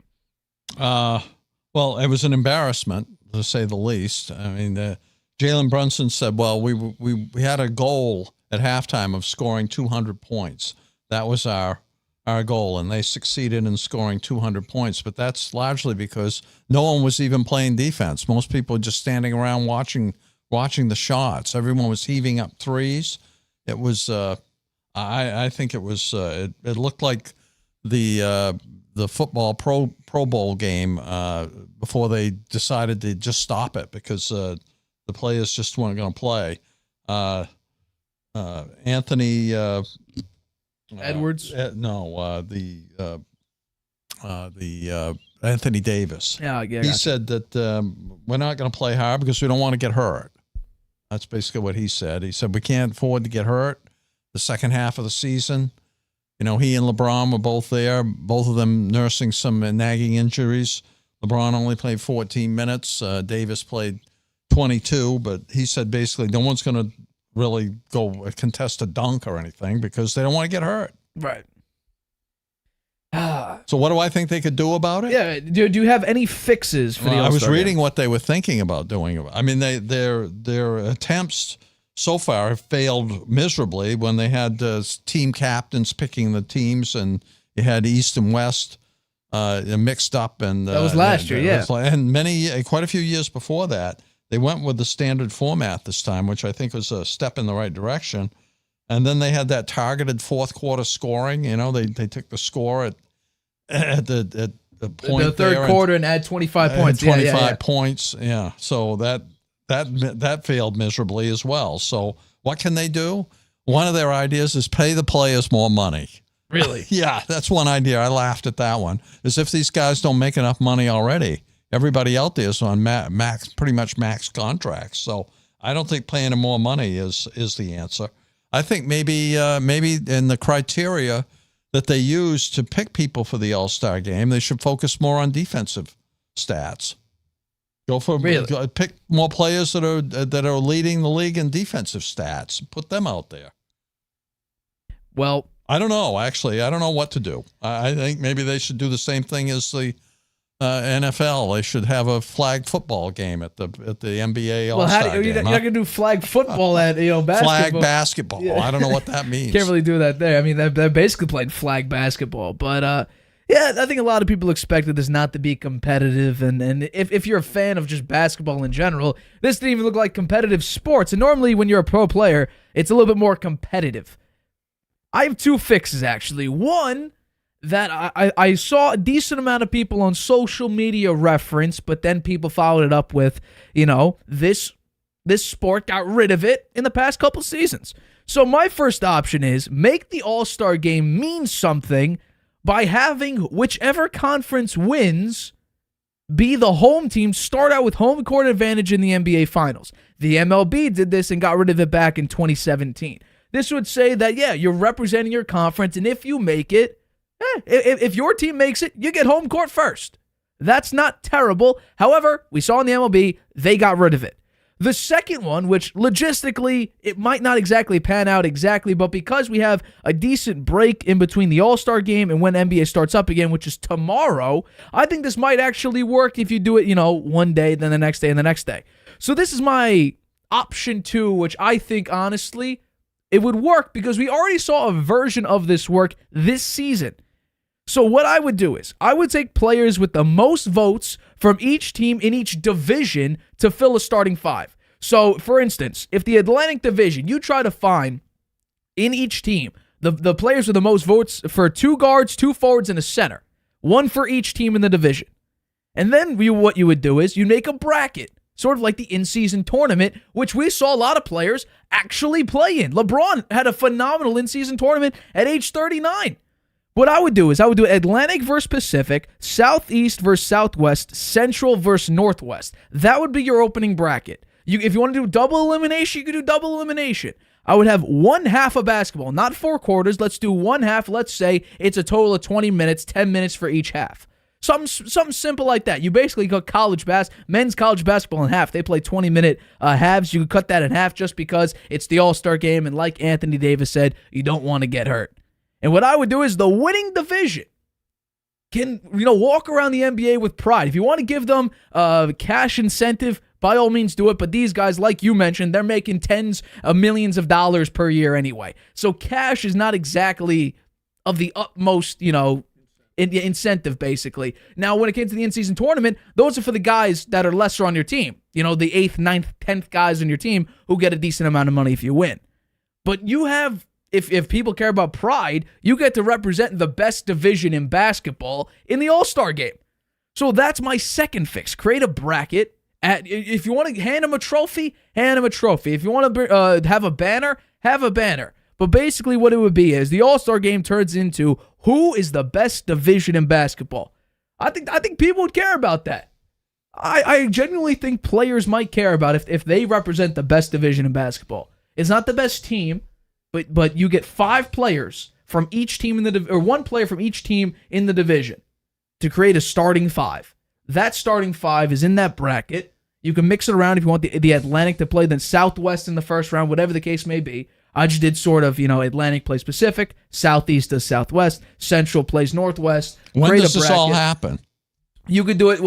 Well, it was an embarrassment, to say the least. I mean, Jalen Brunson said, well, we had a goal at halftime of scoring 200 points. That was our goal, and they succeeded in scoring 200 points. But that's largely because no one was even playing defense. Most people were just standing around watching the shots. Everyone was heaving up threes. It was, I think it was, it looked like the football Pro Bowl game before they decided to just stop it because the players just weren't going to play. Anthony Edwards? Anthony Davis. Yeah, he said that we're not going to play hard because we don't want to get hurt. That's basically what he said. He said we can't afford to get hurt the second half of the season. You know, he and LeBron were both there, both of them nursing some nagging injuries. LeBron only played 14 minutes. Davis played 22, but he said basically no one's going to really go contest a dunk or anything because they don't want to get hurt. Right. So what do I think they could do about it? Yeah. Do you have any fixes for the All-Star I was reading game? what they were thinking about doing. I mean, their attempts so far have failed miserably when they had team captains picking the teams and you had East and West mixed up. And that was last year, yeah. And quite a few years before that. They went with the standard format this time, which I think was a step in the right direction. And then they had that targeted fourth quarter scoring. You know, they took the score at the point the third quarter and add 25 points. 25 points. Yeah. So that failed miserably as well. So what can they do? One of their ideas is pay the players more money. Really? Yeah, that's one idea. I laughed at that one. As if these guys don't make enough money already. Everybody out there is on pretty much max contracts. So I don't think paying them more money is the answer. I think maybe in the criteria that they use to pick people for the All-Star game, they should focus more on defensive stats. Pick more players that are leading the league in defensive stats. Put them out there. Well, I don't know. Actually, I don't know what to do. I think maybe they should do the same thing as the NFL. They should have a flag football game at the NBA All-Star game. You're not going to do flag football at basketball. Flag basketball. Yeah. I don't know what that means. Can't really do that there. I mean, they're basically playing flag basketball. But yeah, I think a lot of people expected this not to be competitive. And if you're a fan of just basketball in general, this didn't even look like competitive sports. And normally when you're a pro player, it's a little bit more competitive. I have 2 fixes, actually. One that I saw a decent amount of people on social media reference, but then people followed it up with, this sport got rid of it in the past couple seasons. So my first option is make the All-Star game mean something by having whichever conference wins be the home team, start out with home court advantage in the NBA Finals. The MLB did this and got rid of it back in 2017. This would say that, yeah, you're representing your conference, and if you make it, if your team makes it, you get home court first. That's not terrible. However, we saw in the MLB, they got rid of it. The second one, which logistically, it might not exactly pan out exactly, but because we have a decent break in between the All-Star game and when NBA starts up again, which is tomorrow, I think this might actually work if you do it, one day, then the next day, and the next day. So this is my option 2, which I think, honestly, it would work because we already saw a version of this work this season. So what I would do is I would take players with the most votes from each team in each division to fill a starting 5. So, for instance, if the Atlantic Division, you try to find in each team the players with the most votes for 2 guards, 2 forwards, and a center, 1 for each team in the division. And then what you would do is you make a bracket, sort of like the in-season tournament, which we saw a lot of players actually play in. LeBron had a phenomenal in-season tournament at age 39. What I would do is I would do Atlantic versus Pacific, Southeast versus Southwest, Central versus Northwest. That would be your opening bracket. If you want to do double elimination, you could do double elimination. I would have 1 half of basketball, not 4 quarters. Let's do 1 half. Let's say it's a total of 20 minutes, 10 minutes for each half. Something simple like that. You basically got men's college basketball in half. They play 20-minute halves. You could cut that in half just because it's the All-Star game, and like Anthony Davis said, you don't want to get hurt. And what I would do is the winning division can, walk around the NBA with pride. If you want to give them cash incentive, by all means do it. But these guys, like you mentioned, they're making tens of millions of dollars per year anyway. So cash is not exactly of the utmost, incentive, basically. Now, when it came to the in-season tournament, those are for the guys that are lesser on your team. The 8th, 9th, 10th guys on your team who get a decent amount of money if you win. But you have... If people care about pride, you get to represent the best division in basketball in the All-Star game. So that's my second fix. Create a bracket. If you want to hand them a trophy, hand them a trophy. If you want to have a banner, have a banner. But basically what it would be is the All-Star game turns into who is the best division in basketball. I think people would care about that. I genuinely think players might care about if they represent the best division in basketball. It's not the best team. But you get 5 players from each team or 1 player from each team in the division to create a starting 5. That starting 5 is in that bracket. You can mix it around if you want the Atlantic to play then Southwest in the first round, whatever the case may be. I just did sort of, Atlantic plays Pacific, Southeast does Southwest, Central plays Northwest. When does this all happen? You could do it,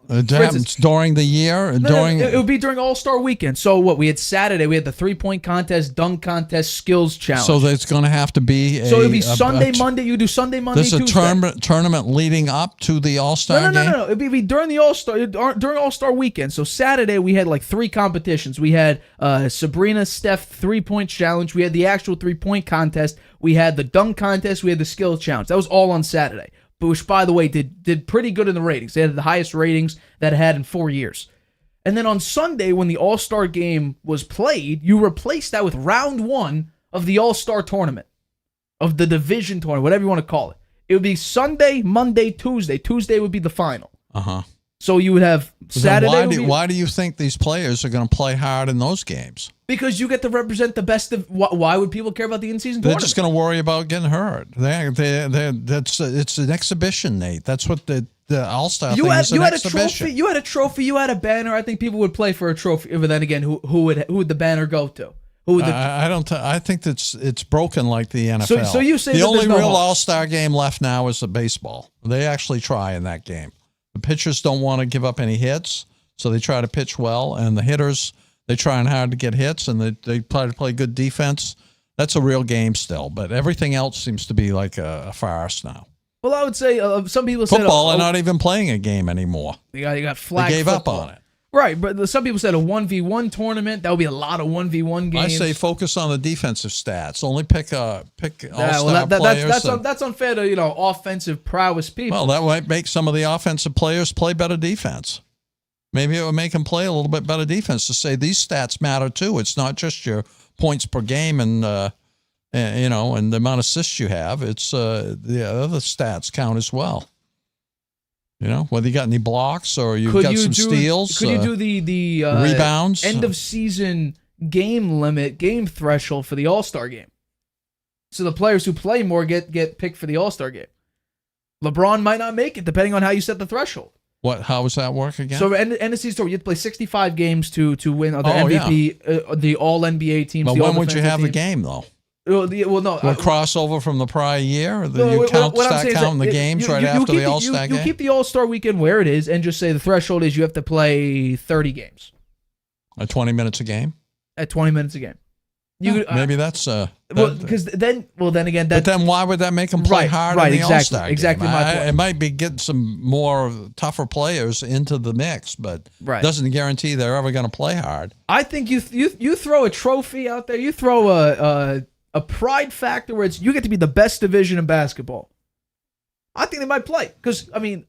it happens during the year? It would be during All-Star weekend. So what? We had Saturday. We had the 3-point contest, dunk contest, skills challenge. So it's going to have to be So it would be Sunday, Monday. You do Sunday, Monday, Tuesday. There's a tournament leading up to the All-Star game? No. It would be during the All-Star weekend. So Saturday, we had like 3 competitions. We had Sabrina Steph 3-point challenge. We had the actual 3-point contest. We had the dunk contest. We had the skills challenge. That was all on Saturday. Which, by the way, did pretty good in the ratings. They had the highest ratings that it had in 4 years. And then on Sunday, when the All-Star game was played, you replaced that with round 1 of the All-Star tournament, of the division tournament, whatever you want to call it. It would be Sunday, Monday, Tuesday. Tuesday would be the final. Uh-huh. So you would have Saturday. Why do you think these players are going to play hard in those games? Because you get to represent the best of. Why would people care about the in-season tournament? They're just going to worry about getting hurt. It's an exhibition, Nate. That's what the All-Star thing is. An exhibition. You had a trophy. You had a banner. I think people would play for a trophy. But then again, who would the banner go to? I think it's broken like the NFL. So you say the that only there's no real hope. All-Star game left now is the baseball. They actually try in that game. The pitchers don't want to give up any hits, so they try to pitch well, and the hitters, they're trying hard to get hits, and they try to play good defense. That's a real game still, but everything else seems to be like a farce now. Well, I would say some people said football are not even playing a game anymore. You got flag. They gave football. up on it. Right, but some people said a 1v1 tournament. That would be a lot of 1v1 games. I say focus on the defensive stats. Only pick all-star players. That's unfair to offensive prowess people. Well, that might make some of the offensive players play better defense. Maybe it would make them play a little bit better defense to say these stats matter too. It's not just your points per game and the amount of assists you have. It's the other stats count as well. Whether you got any blocks or you've got some steals. Could you do the rebounds? End of season game threshold for the All-Star game? So the players who play more get picked for the All-Star game. LeBron might not make it depending on how you set the threshold. How does that work again? So end of season tour, you have to play 65 games to win the MVP, the All NBA teams. But the when would you have the teams. game though? No. Crossover from the prior year? Or No, you what I'm start saying is counting that the games you after keep the All-Star game? You keep the All-Star weekend where it is, and just say the threshold is you have to play 30 games. 20 minutes a game? At 20 minutes a game. Maybe that's because then again, but then why would that make them play hard in the All-Star game? Exactly my point. It might be getting some more tougher players into the mix, but doesn't guarantee they're ever going to play hard. I think you throw a trophy out there, you throw a pride factor where you get to be the best division in basketball. I think they might play because I mean,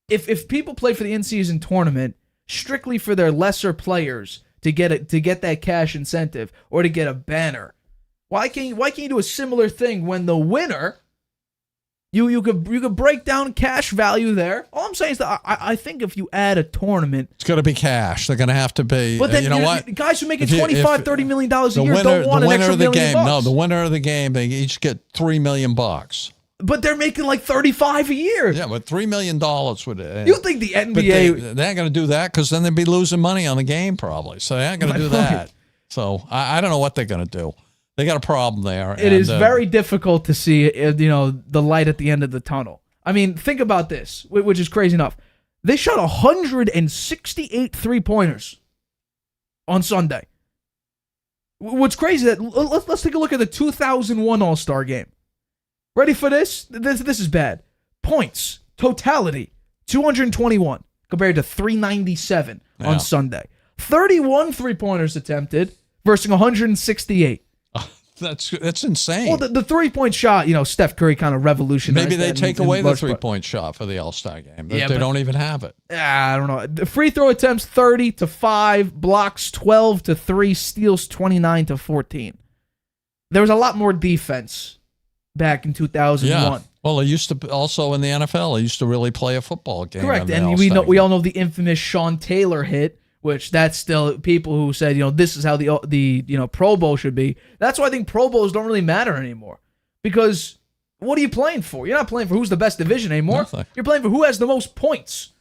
if people play for the in-season tournament strictly for their lesser players to get that cash incentive or to get a banner, why can't you do a similar thing when the winner you could break down cash value there? All I'm saying is that I think if you add a tournament, it's going to be cash. They're going to have to pay. But then you know what? Guys who make $25-30 million a year don't want the an winner extra of the $1 million. No, the winner of the game, they each get $3 million. But they're making like 35 a year. Yeah, but $3 million would. You think the NBA? They're not going to do that because then they'd be losing money on the game probably. So they're not going to do that. So I don't know what they're going to do. They got a problem there. It is very difficult to see, the light at the end of the tunnel. I mean, think about this, which is crazy enough. They shot 168 3-pointers on Sunday. What's crazy that let's take a look at the 2001 All-Star game. Ready for this? This is bad. Points, totality, 221 compared to 397 on Sunday. 31 3-pointers attempted versus 168. That's insane. Well, the 3-point shot, Steph Curry kind of revolutionized. Maybe they that take in away the large part. 3-point shot for the All-Star game. Yeah, they don't even have it. I don't know. The free throw attempts 30-5, blocks 12-3, steals 29-14. There was a lot more defense back in 2001. Yeah. Well, it used to also in the NFL. It used to really play a football game. Correct, and we all know the infamous Sean Taylor hit, which that's still people who said this is how the Pro Bowl should be. That's why I think Pro Bowls don't really matter anymore, because what are you playing for? You're not playing for who's the best division anymore. Nothing. You're playing for who has the most points,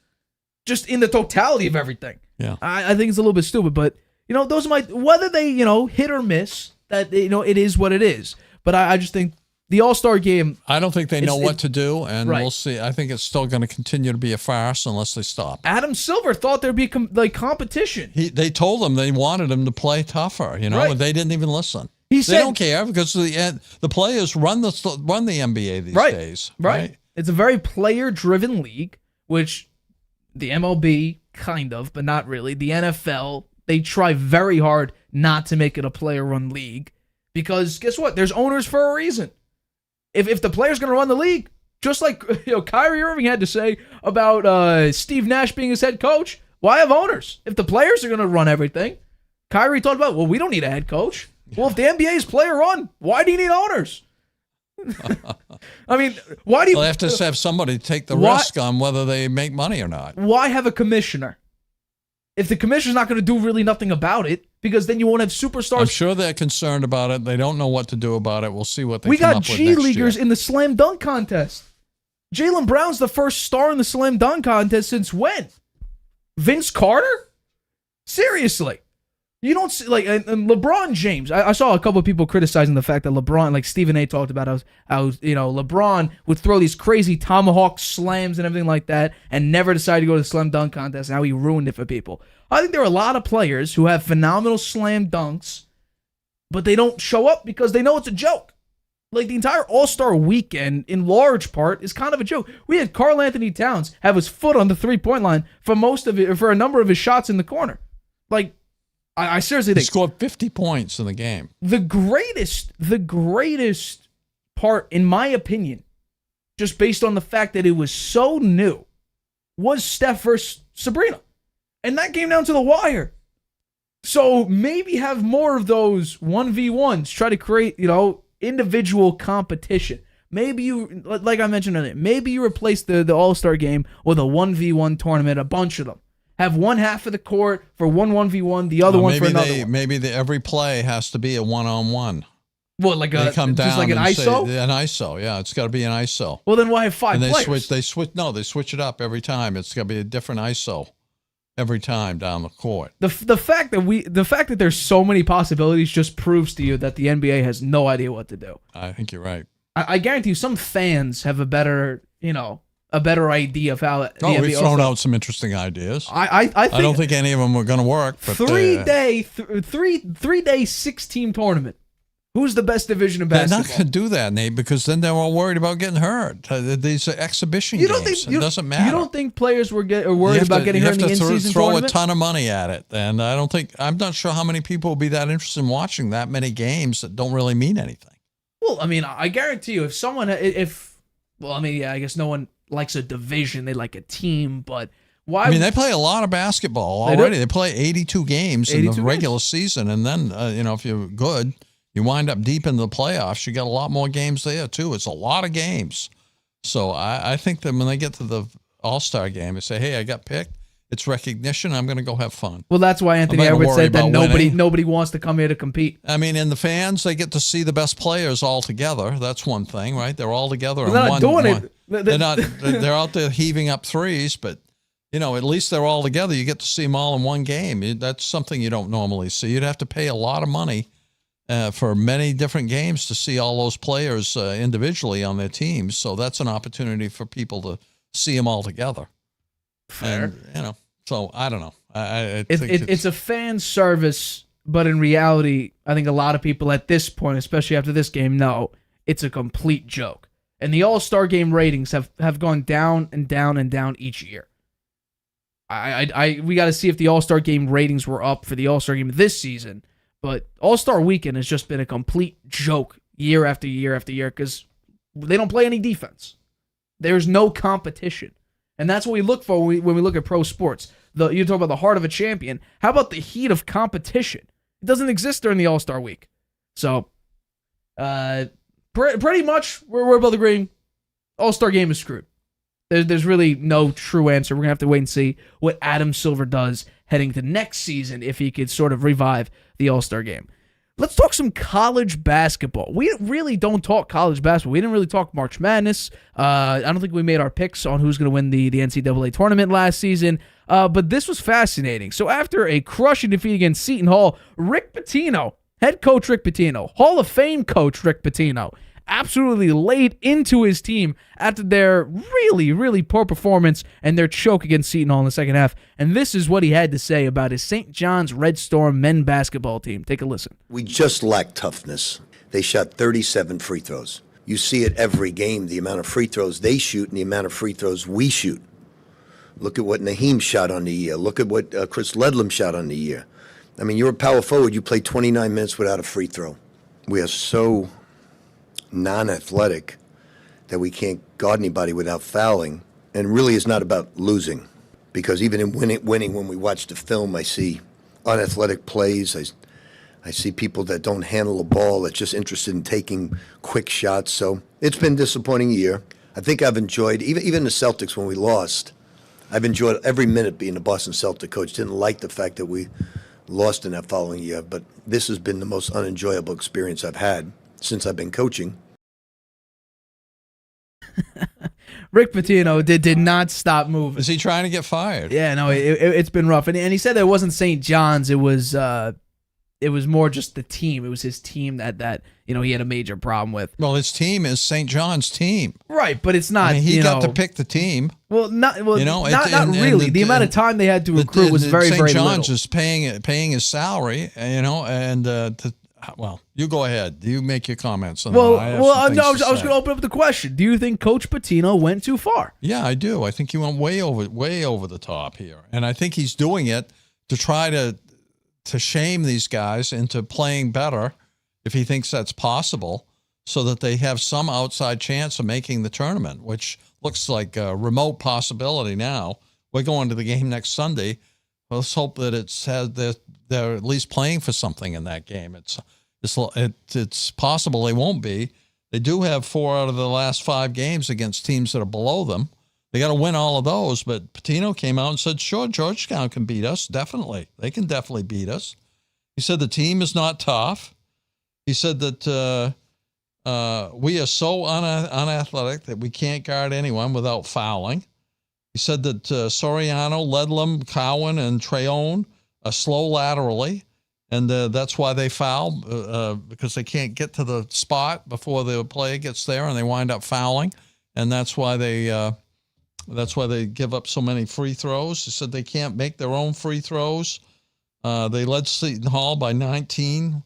just in the totality of everything. Yeah, I think it's a little bit stupid, but those might whether they hit or miss. That it is what it is. But I just think the All-Star game. I don't think they know what to do, and right. We'll see. I think it's still going to continue to be a farce unless they stop. Adam Silver thought there'd be competition. They told them they wanted him to play tougher, Right. and they didn't even listen. They don't care because the players run the NBA these days. Right. It's a very player-driven league, which the MLB kind of, but not really. The NFL, they try very hard not to make it a player-run league because guess what? There's owners for a reason. If the player's going to run the league, just like Kyrie Irving had to say about Steve Nash being his head coach, why have owners? If the players are going to run everything, Kyrie talked about, well, we don't need a head coach. Well, if the NBA is player-run, why do you need owners? I mean, why do you... They'll have to have somebody take the risk on whether they make money or not. Why have a commissioner? If the commissioner's not going to do really nothing about it, because then you won't have superstars. I'm sure they're concerned about it. They don't know what to do about it. We'll see what they We come got up with G next Leaguers year. in the slam dunk contest. Jaylen Brown's the first star in the slam dunk contest since when? Vince Carter? Seriously. You don't see, and LeBron James. I saw a couple of people criticizing the fact that LeBron, like Stephen A. talked about, how LeBron would throw these crazy tomahawk slams and everything like that and never decided to go to the slam dunk contest and how he ruined it for people. I think there are a lot of players who have phenomenal slam dunks, but they don't show up because they know it's a joke. Like the entire All-Star weekend, in large part, is kind of a joke. We had Karl Anthony Towns have his foot on the 3-point line for a number of his shots in the corner. Like, I seriously think he scored 50 points in the game. The greatest part, in my opinion, just based on the fact that it was so new, was Steph versus Sabrina. And that came down to the wire. So maybe have more of those 1v1s, try to create, individual competition. Maybe you, like I mentioned earlier, maybe you replace the All-Star game with a 1v1 tournament, a bunch of them. Have one half of the court for 1v1, the other one for another one. Maybe every play has to be a one-on-one. What, like They come down just like an and ISO? Say, an ISO, yeah. It's got to be an ISO. Well, then why have 5 And they players? they switch it up every time. It's got to be a different ISO every time down the court. The fact that there's so many possibilities just proves to you that the NBA has no idea what to do. I think you're right. I guarantee you, some fans have a better idea of how the NBA We've thrown out some interesting ideas. I don't think any of them are going to work. But 3-day 6-team tournament. Who's the best division of basketball? They're not going to do that, Nate, because then they're all worried about getting hurt. These are exhibition games. It doesn't matter. You don't think players are worried about getting hurt in the in-season tournament? You have to throw a ton of money at it. And I'm not sure how many people will be that interested in watching that many games that don't really mean anything. Well, I mean, I guarantee you, I guess no one likes a division. They like a team, but why? I mean, they play a lot of basketball already. They play 82 games in the regular season. And then, if you're good, you wind up deep in the playoffs. You got a lot more games there, too. It's a lot of games. So I think that when they get to the All-Star game, they say, hey, I got picked. It's recognition. I'm going to go have fun. Well, that's why Anthony Edwards said that nobody wants to come here to compete. I mean, and the fans, they get to see the best players all together. That's one thing, right? They're all together. They're not doing it. They're not. They're out there heaving up threes, but at least they're all together. You get to see them all in one game. That's something you don't normally see. You'd have to pay a lot of money for many different games to see all those players individually on their teams. So that's an opportunity for people to see them all together. Fair. And, so I don't know. I think it's a fan service, but in reality, I think a lot of people at this point, especially after this game, know it's a complete joke. And the All-Star Game ratings have gone down and down and down each year. We got to see if the All-Star Game ratings were up for the All-Star Game this season. But All-Star Weekend has just been a complete joke year after year after year because they don't play any defense. There's no competition. And that's what we look for when we look at pro sports. You talk about the heart of a champion. How about the heat of competition? It doesn't exist during the All-Star Week. So, pretty much, we're both agreeing All-Star Game is screwed. There's really no true answer. We're going to have to wait and see what Adam Silver does heading to next season if he could sort of revive the All-Star Game. Let's talk some college basketball. We really don't talk college basketball. We didn't really talk March Madness. I don't think we made our picks on who's going to win the NCAA tournament last season. But this was fascinating. So after a crushing defeat against Seton Hall, Rick Pitino, head coach Rick Pitino, Hall of Fame coach Rick Pitino, absolutely laid into his team after their really, really poor performance and their choke against Seton Hall in the second half. And this is what he had to say about his St. John's Red Storm men basketball team. Take a listen. We just lack toughness. They shot 37 free throws. You see it every game, the amount of free throws they shoot and the amount of free throws we shoot. Look at what Naheem shot on the year. Look at what Chris Ledlam shot on the year. I mean, you're a power forward. You play 29 minutes without a free throw. We are so non-athletic that we can't guard anybody without fouling. And really it's not about losing, because even in winning, when we watch the film, I see unathletic plays. I see people that don't handle the ball, that's just interested in taking quick shots. So it's been a disappointing year. I think I've enjoyed, even the Celtics when we lost, I've enjoyed every minute being the Boston Celtic coach. Didn't like the fact that we lost in that following year, but this has been the most unenjoyable experience I've had since I've been coaching. Rick Pitino did not stop moving. Is he trying to get fired? Yeah, no, it's been rough. And he said that it wasn't St. John's. It was more just the team. It was his team that he had a major problem with. Well, his team is St. John's team. Right, but it's not. I mean, he got to pick the team. Well, not really. The amount of time they had to recruit was very, very little. St. John's is paying his salary, well, you go ahead. You make your comments. I was going to open up the question. Do you think Coach Pitino went too far? Yeah, I do. I think he went way over the top here, and I think he's doing it to try to shame these guys into playing better, if he thinks that's possible, so that they have some outside chance of making the tournament, which looks like a remote possibility now. We're going to the game next Sunday. Let's hope that they're at least playing for something in that game. It's possible they won't be. They do have 4 out of the last 5 games against teams that are below them. They got to win all of those. But Pitino came out and said, sure, Georgetown can beat us. Definitely. They can definitely beat us. He said the team is not tough. He said that we are so unathletic that we can't guard anyone without fouling. He said that Soriano, Ledlam, Cowan, and Treone are slow laterally, and that's why they foul, because they can't get to the spot before the player gets there, and they wind up fouling, and that's why they give up so many free throws. He said they can't make their own free throws. They led Seton Hall by 19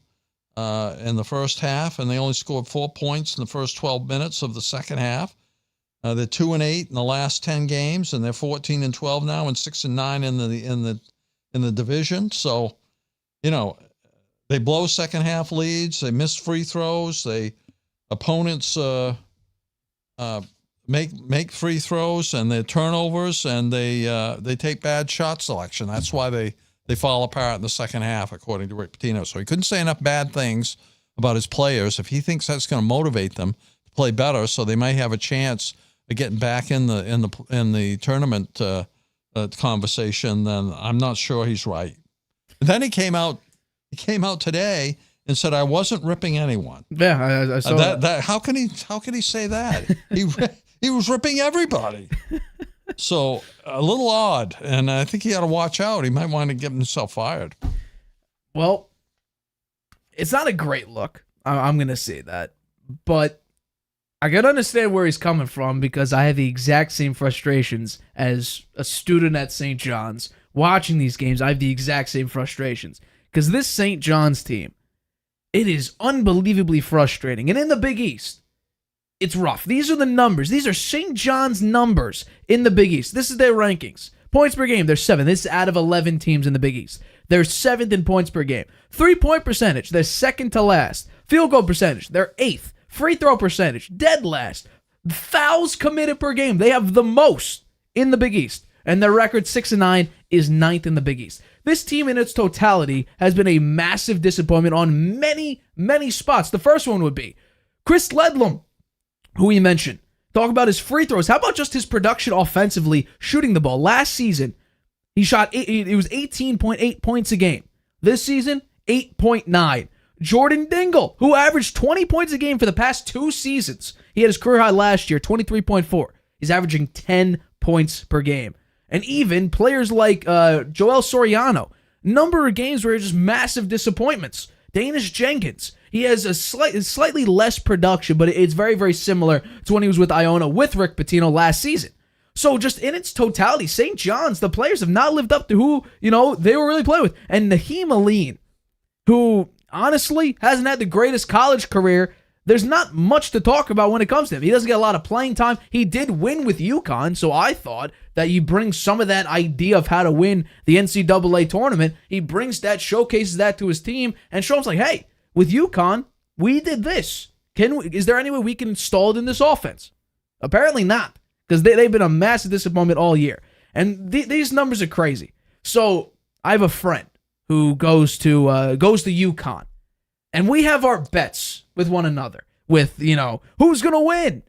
in the first half, and they only scored 4 points in the first 12 minutes of the second half. They're 2-8 in the last 10 games, and they're 14-12 now, and 6-9 in the division. So, they blow second half leads. They miss free throws. Opponents make free throws, and their turnovers, and they take bad shot selection. That's why they fall apart in the second half, according to Rick Pitino. So he couldn't say enough bad things about his players. If he thinks that's going to motivate them to play better, so they might have a chance of getting back in the tournament conversation, then I'm not sure he's right. And then he came out today and said, "I wasn't ripping anyone." Yeah, I saw that. How can he say that? He was ripping everybody. So a little odd, and I think he ought to watch out. He might want to get himself fired. Well, it's not a great look. I'm going to say that. But I can understand where he's coming from, because I have the exact same frustrations as a student at St. John's. Watching these games, I have the exact same frustrations. Because this St. John's team, it is unbelievably frustrating. And in the Big East, it's rough. These are the numbers. These are St. John's numbers in the Big East. This is their rankings. Points per game, they're 7th. This is out of 11 teams in the Big East. They're 7th in points per game. 3-point percentage, they're second to last. Field goal percentage, they're 8th. Free throw percentage, dead last. Fouls committed per game, they have the most in the Big East. And their record, 6-9, is 9th in the Big East. This team in its totality has been a massive disappointment on many, many spots. The first one would be Chris Ledlam, who we mentioned. Talk about his free throws. How about just his production offensively, shooting the ball? Last season, he shot, it was 18.8 points a game. This season, 8.9. Jordan Dingle, who averaged 20 points a game for the past 2 seasons. He had his career high last year, 23.4. He's averaging 10 points per game. And even players like Joel Soriano, number of games where just massive disappointments. Danish Jenkins, he has a slightly less production, but it's very, very similar to when he was with Iona with Rick Pitino last season. So just in its totality, St. John's, the players have not lived up to who, they were really playing with. And Naheem Aline, who honestly hasn't had the greatest college career, there's not much to talk about when it comes to him. He doesn't get a lot of playing time. He did win with UConn, so I thought that you bring some of that idea of how to win the NCAA tournament. He brings that, showcases that to his team, and shows like, hey, with UConn, we did this. Is there any way we can install it in this offense? Apparently not, because they've been a massive disappointment all year. And these numbers are crazy. So I have a friend who goes to UConn, and we have our bets with one another with, who's going to win.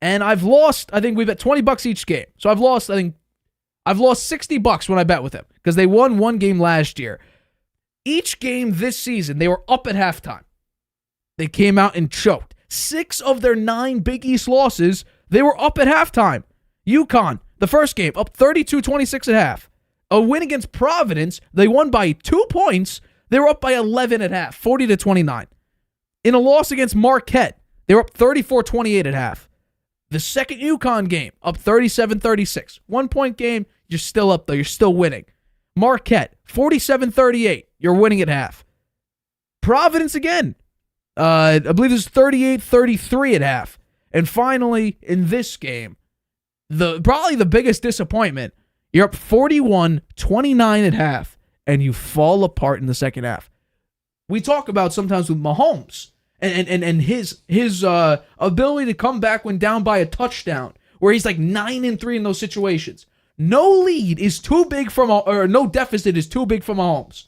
And I've lost, I think we bet $20 each game. So I've lost $60 when I bet with them, because they won one game last year. Each game this season, they were up at halftime. They came out and choked. 6 of their 9 Big East losses, they were up at halftime. UConn, the first game, up 32-26 at half. A win against Providence, they won by 2 points. They were up by 11 at half, 40-29. In a loss against Marquette, they were up 34-28 at half. The second UConn game, up 37-36. 1-point game, you're still up there. You're still winning. Marquette, 47-38. You're winning at half. Providence again. I believe it was 38-33 at half. And finally, in this game, probably the biggest disappointment, you're up 41-29 at half, and you fall apart in the second half. We talk about sometimes with Mahomes and his ability to come back when down by a touchdown, where he's like 9-3 in those situations. No lead is too big no deficit is too big for Mahomes.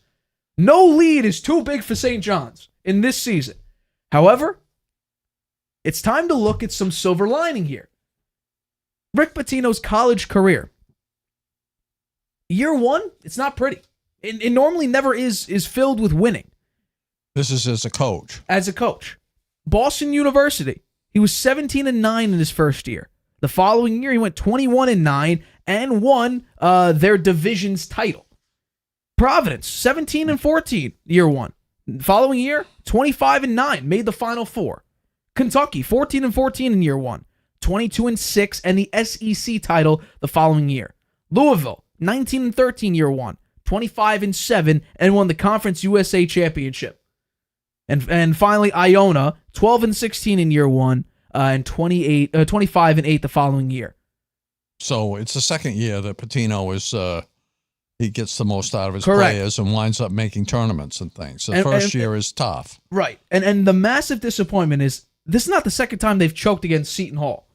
No lead is too big for St. John's in this season. However, it's time to look at some silver lining here. Rick Pitino's college career. Year one, it's not pretty. It normally never is filled with winning. This is as a coach. As a coach. Boston University. He was 17-9 in his first year. The following year, he went 21-9 and won their division's title. Providence, 17-14, year one. Following year, 25-9, made the Final Four. Kentucky, 14-14 in year one. 22-6, and the SEC title the following year. Louisville, 19-13 year one. 25-7, and won the Conference USA Championship. And finally, Iona, 12-16 in year one, and 25-8 the following year. So it's the second year that Pitino is he gets the most out of his Correct. players and winds up making tournaments and things. The first year is tough. Right. And the massive disappointment is this is not the second time they've choked against Seton Hall.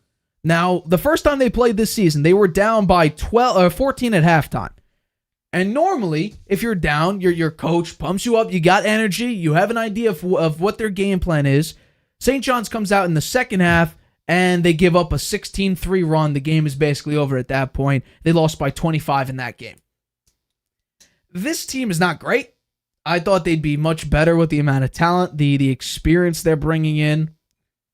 Now, the first time they played this season, they were down by 14 at halftime. And normally, if you're down, your coach pumps you up, you got energy, you have an idea of what their game plan is. St. John's comes out in the second half, and they give up a 16-3 run. The game is basically over at that point. They lost by 25 in that game. This team is not great. I thought they'd be much better with the amount of talent, the experience they're bringing in.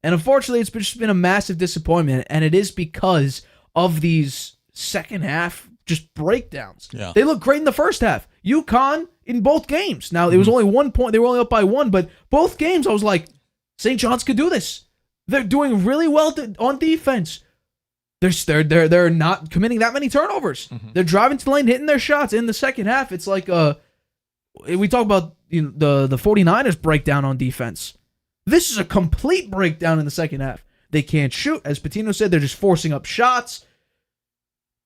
And unfortunately, it's just been a massive disappointment, and it is because of these second half just breakdowns. Yeah. They look great in the first half. UConn in both games. Now, it was only 1 point. They were only up by 1, but both games I was like, St. John's could do this. They're doing really well on defense. They're not committing that many turnovers. Mm-hmm. They're driving to the lane, hitting their shots. In the second half, it's like we talk about the 49ers breakdown on defense. This is a complete breakdown in the second half. They can't shoot. As Pitino said, they're just forcing up shots.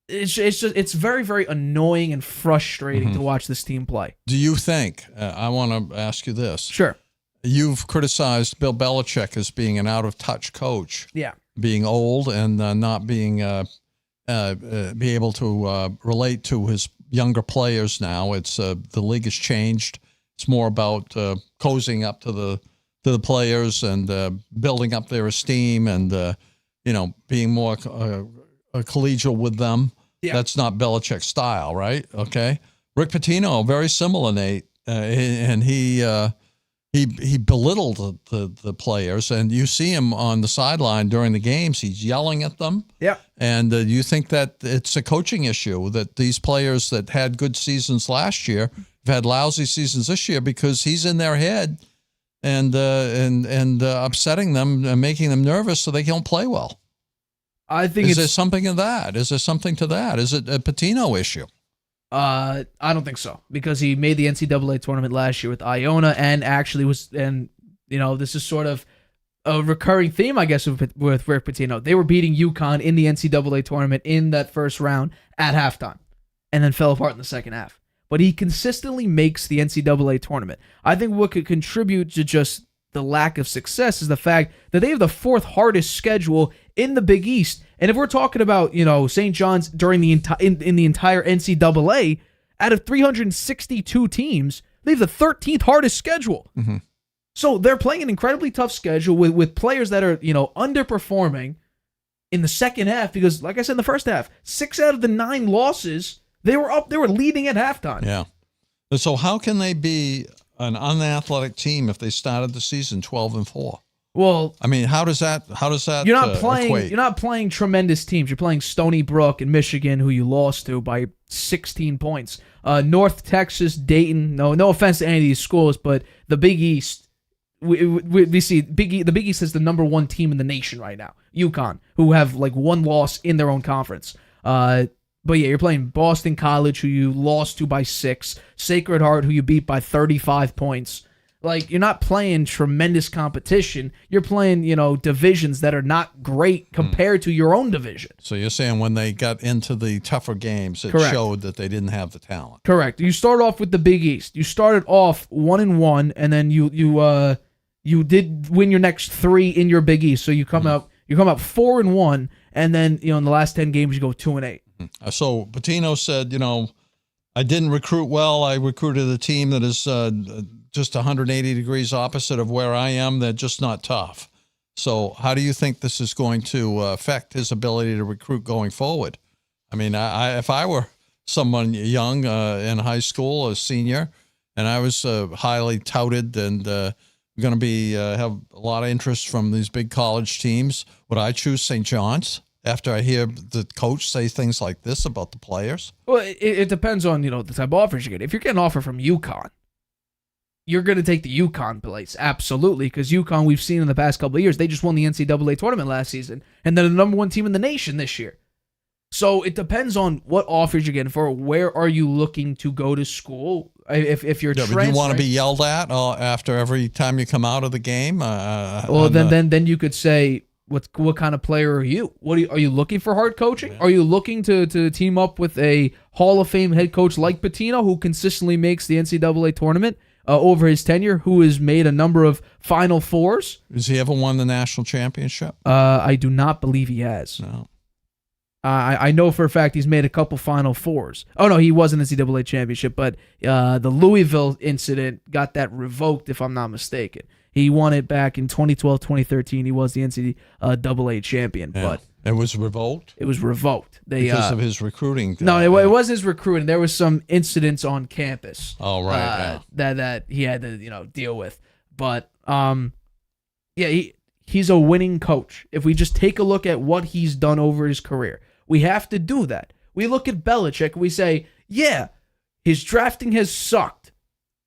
It's very, very annoying and frustrating to watch this team play. Do you think, I want to ask you this. Sure. You've criticized Bill Belichick as being an out-of-touch coach. Yeah. Being old and not being be able to relate to his younger players now. It's the league has changed. It's more about cozying up to the players and building up their esteem and being more collegial with them. Yeah. That's not Belichick's style, right? Okay. Rick Pitino, very similar, Nate, and he belittled the players, and you see him on the sideline during the games. He's yelling at them. Yeah. And you think that it's a coaching issue, that these players that had good seasons last year have had lousy seasons this year because he's in their head and upsetting them and making them nervous so they don't play well. I think Is there something in that? Is there something to that? Is it a Pitino issue? I don't think so, because he made the NCAA tournament last year with Iona, and actually this is sort of a recurring theme, I guess, with Rick Pitino. They were beating UConn in the NCAA tournament in that first round at halftime, and then fell apart in the second half. But he consistently makes the NCAA tournament. I think what could contribute to just the lack of success is the fact that they have the fourth hardest schedule in the Big East. And if we're talking about, St. John's during the in the entire NCAA, out of 362 teams, they have the 13th hardest schedule. Mm-hmm. So they're playing an incredibly tough schedule with players that are, underperforming in the second half because, like I said in the first half, 6 out of the 9 losses, they were leading at halftime. Yeah. So how can they be an unathletic team if they started the season 12-4? Well, I mean, how does that you're not playing equate? You're not playing tremendous teams. You're playing Stony Brook and Michigan, who you lost to by 16 points. North Texas, Dayton. No offense to any of these schools, but the Big East. We see the Big East is the number 1 team in the nation right now. UConn, who have like 1 loss in their own conference. But yeah, you're playing Boston College, who you lost to by 6. Sacred Heart, who you beat by 35 points. Like, you're not playing tremendous competition. You're playing, divisions that are not great compared to your own division. So you're saying when they got into the tougher games, it Correct. showed that they didn't have the talent. Correct. You start off with the Big East. You started off 1-1, and then you did win your next 3 in your Big East. So you come out 4-1, and then in the last 10 games you go 2-8. So Pitino said, I didn't recruit well. I recruited a team that is just 180 degrees opposite of where I am. They're just not tough. So how do you think this is going to affect his ability to recruit going forward? I mean, if I were someone young in high school, a senior, and I was highly touted and going to be have a lot of interest from these big college teams. Would I choose St. John's after I hear the coach say things like this about the players? Well, it depends on, the type of offers you get. If you're getting an offer from UConn, you're going to take the UConn place, absolutely, because UConn, we've seen in the past couple of years, they just won the NCAA tournament last season, and they're the number one team in the nation this year. So it depends on what offers you're getting for. Where are you looking to go to school? If you're transferring, you want to be yelled at after every time you come out of the game. Then you could say, what kind of player are you? Are you looking for hard coaching? Are you looking to team up with a Hall of Fame head coach like Pitino, who consistently makes the NCAA tournament over his tenure, who has made a number of Final Fours? Has he ever won the national championship? I do not believe he has. No. I know for a fact he's made a couple Final Fours. Oh, no, he was in the NCAA championship, but the Louisville incident got that revoked, if I'm not mistaken. He won it back in 2012, 2013. He was the NCAA champion, but it was revoked. It was revoked. Because of his recruiting. No, it wasn't his recruiting. There was some incidents on campus. Oh, right. That he had to deal with. But he's a winning coach. If we just take a look at what he's done over his career, we have to do that. We look at Belichick and we say, yeah, his drafting has sucked,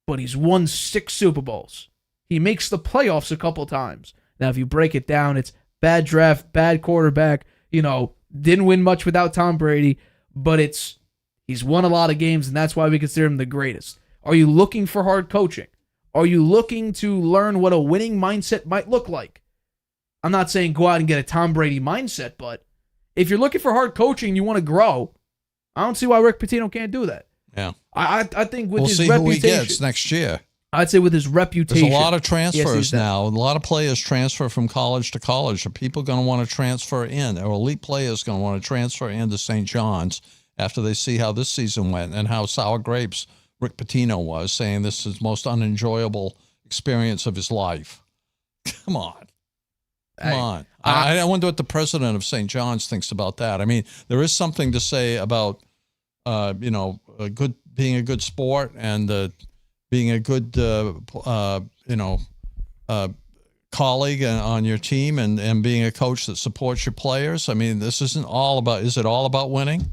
but he's won 6 Super Bowls. He makes the playoffs a couple times. Now, if you break it down, it's bad draft, bad quarterback, didn't win much without Tom Brady, but he's won a lot of games, and that's why we consider him the greatest. Are you looking for hard coaching? Are you looking to learn what a winning mindset might look like? I'm not saying go out and get a Tom Brady mindset, but if you're looking for hard coaching and you want to grow, I don't see why Rick Pitino can't do that. Yeah. I think with his reputation. We'll see who he gets next year. I'd say with his reputation. There's a lot of transfers now. A lot of players transfer from college to college. Are people going to want to transfer in? Or elite players going to want to transfer into St. John's after they see how this season went and how sour grapes Rick Pitino was, saying this is the most unenjoyable experience of his life. Come on. Come on. I wonder what the president of St. John's thinks about that. I mean, there is something to say about, being a good sport and being a good, colleague on your team and being a coach that supports your players. I mean, this isn't all about. Is it all about winning?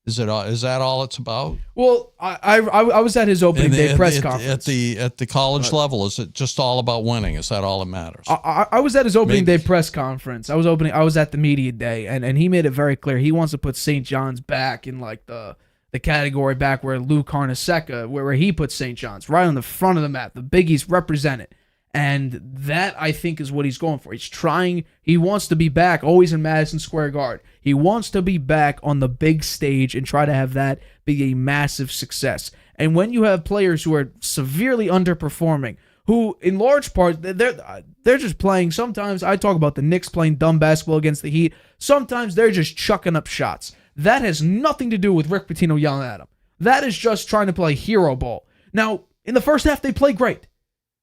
Is that all it's about? Well, I was at his opening day press conference at the college level. Is it just all about winning? Is that all that matters? I was at his opening day press conference. I was at the media day, and he made it very clear he wants to put St. John's back in like the category back where Lou Carnesecca, where he puts St. John's, right on the front of the map. The Big East represent it. And that, I think, is what he's going for. He wants to be back always in Madison Square Garden. He wants to be back on the big stage and try to have that be a massive success. And when you have players who are severely underperforming, who in large part, they're just playing, sometimes I talk about the Knicks playing dumb basketball against the Heat. Sometimes they're just chucking up shots. That has nothing to do with Rick Pitino yelling at him. That is just trying to play hero ball. Now, in the first half, they play great.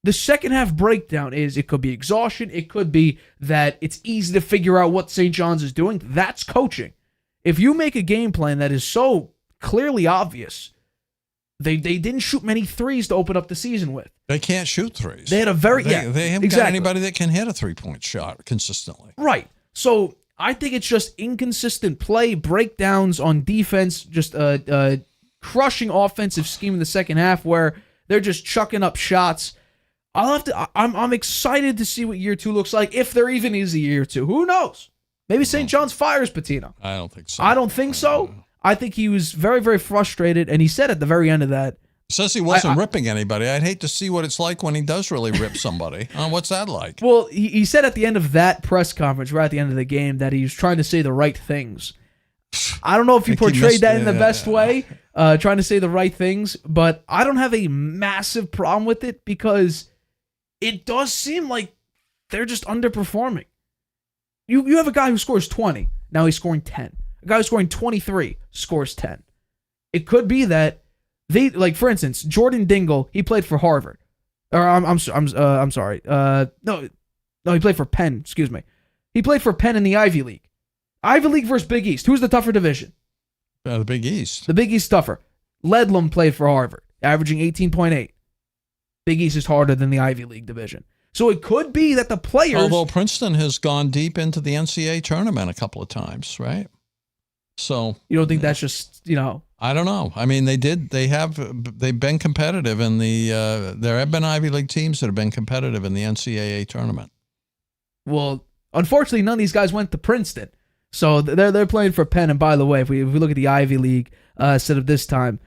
The second half breakdown is it could be exhaustion. It could be that it's easy to figure out what St. John's is doing. That's coaching. If you make a game plan that is so clearly obvious, they didn't shoot many threes to open up the season with. They can't shoot threes. They had a they haven't got anybody that can hit a 3-point shot consistently. Right. So I think it's just inconsistent play, breakdowns on defense, just crushing offensive scheme in the second half where they're just chucking up shots. I'm excited to see what year 2 looks like, if there even is a year 2. Who knows? Maybe St. John's fires Pitino. I don't think so. I don't think so. I think he was very, very frustrated, and he said at the very end of that. He says he wasn't ripping anybody. I'd hate to see what it's like when he does really rip somebody. What's that like? Well, he said at the end of that press conference, right at the end of the game, that he was trying to say the right things. I don't know if he portrayed that in the best way, trying to say the right things, but I don't have a massive problem with it because it does seem like they're just underperforming. You have a guy who scores 20. Now he's scoring 10. A guy who's scoring 23 scores 10. It could be that they, like, for instance, Jordan Dingle, he played for Harvard. Or I'm sorry. No, he played for Penn. Excuse me. He played for Penn in the Ivy League. Ivy League versus Big East. Who's the tougher division? The Big East. The Big East tougher. Ledlum played for Harvard, averaging 18.8. Big East is harder than the Ivy League division. So it could be that the players... Although Princeton has gone deep into the NCAA tournament a couple of times, right? So you don't think that's just, I don't know. I mean, they've been competitive in there have been Ivy League teams that have been competitive in the NCAA tournament. Well, unfortunately, none of these guys went to Princeton. So they're playing for Penn. And by the way, if we look at the Ivy League set up this time,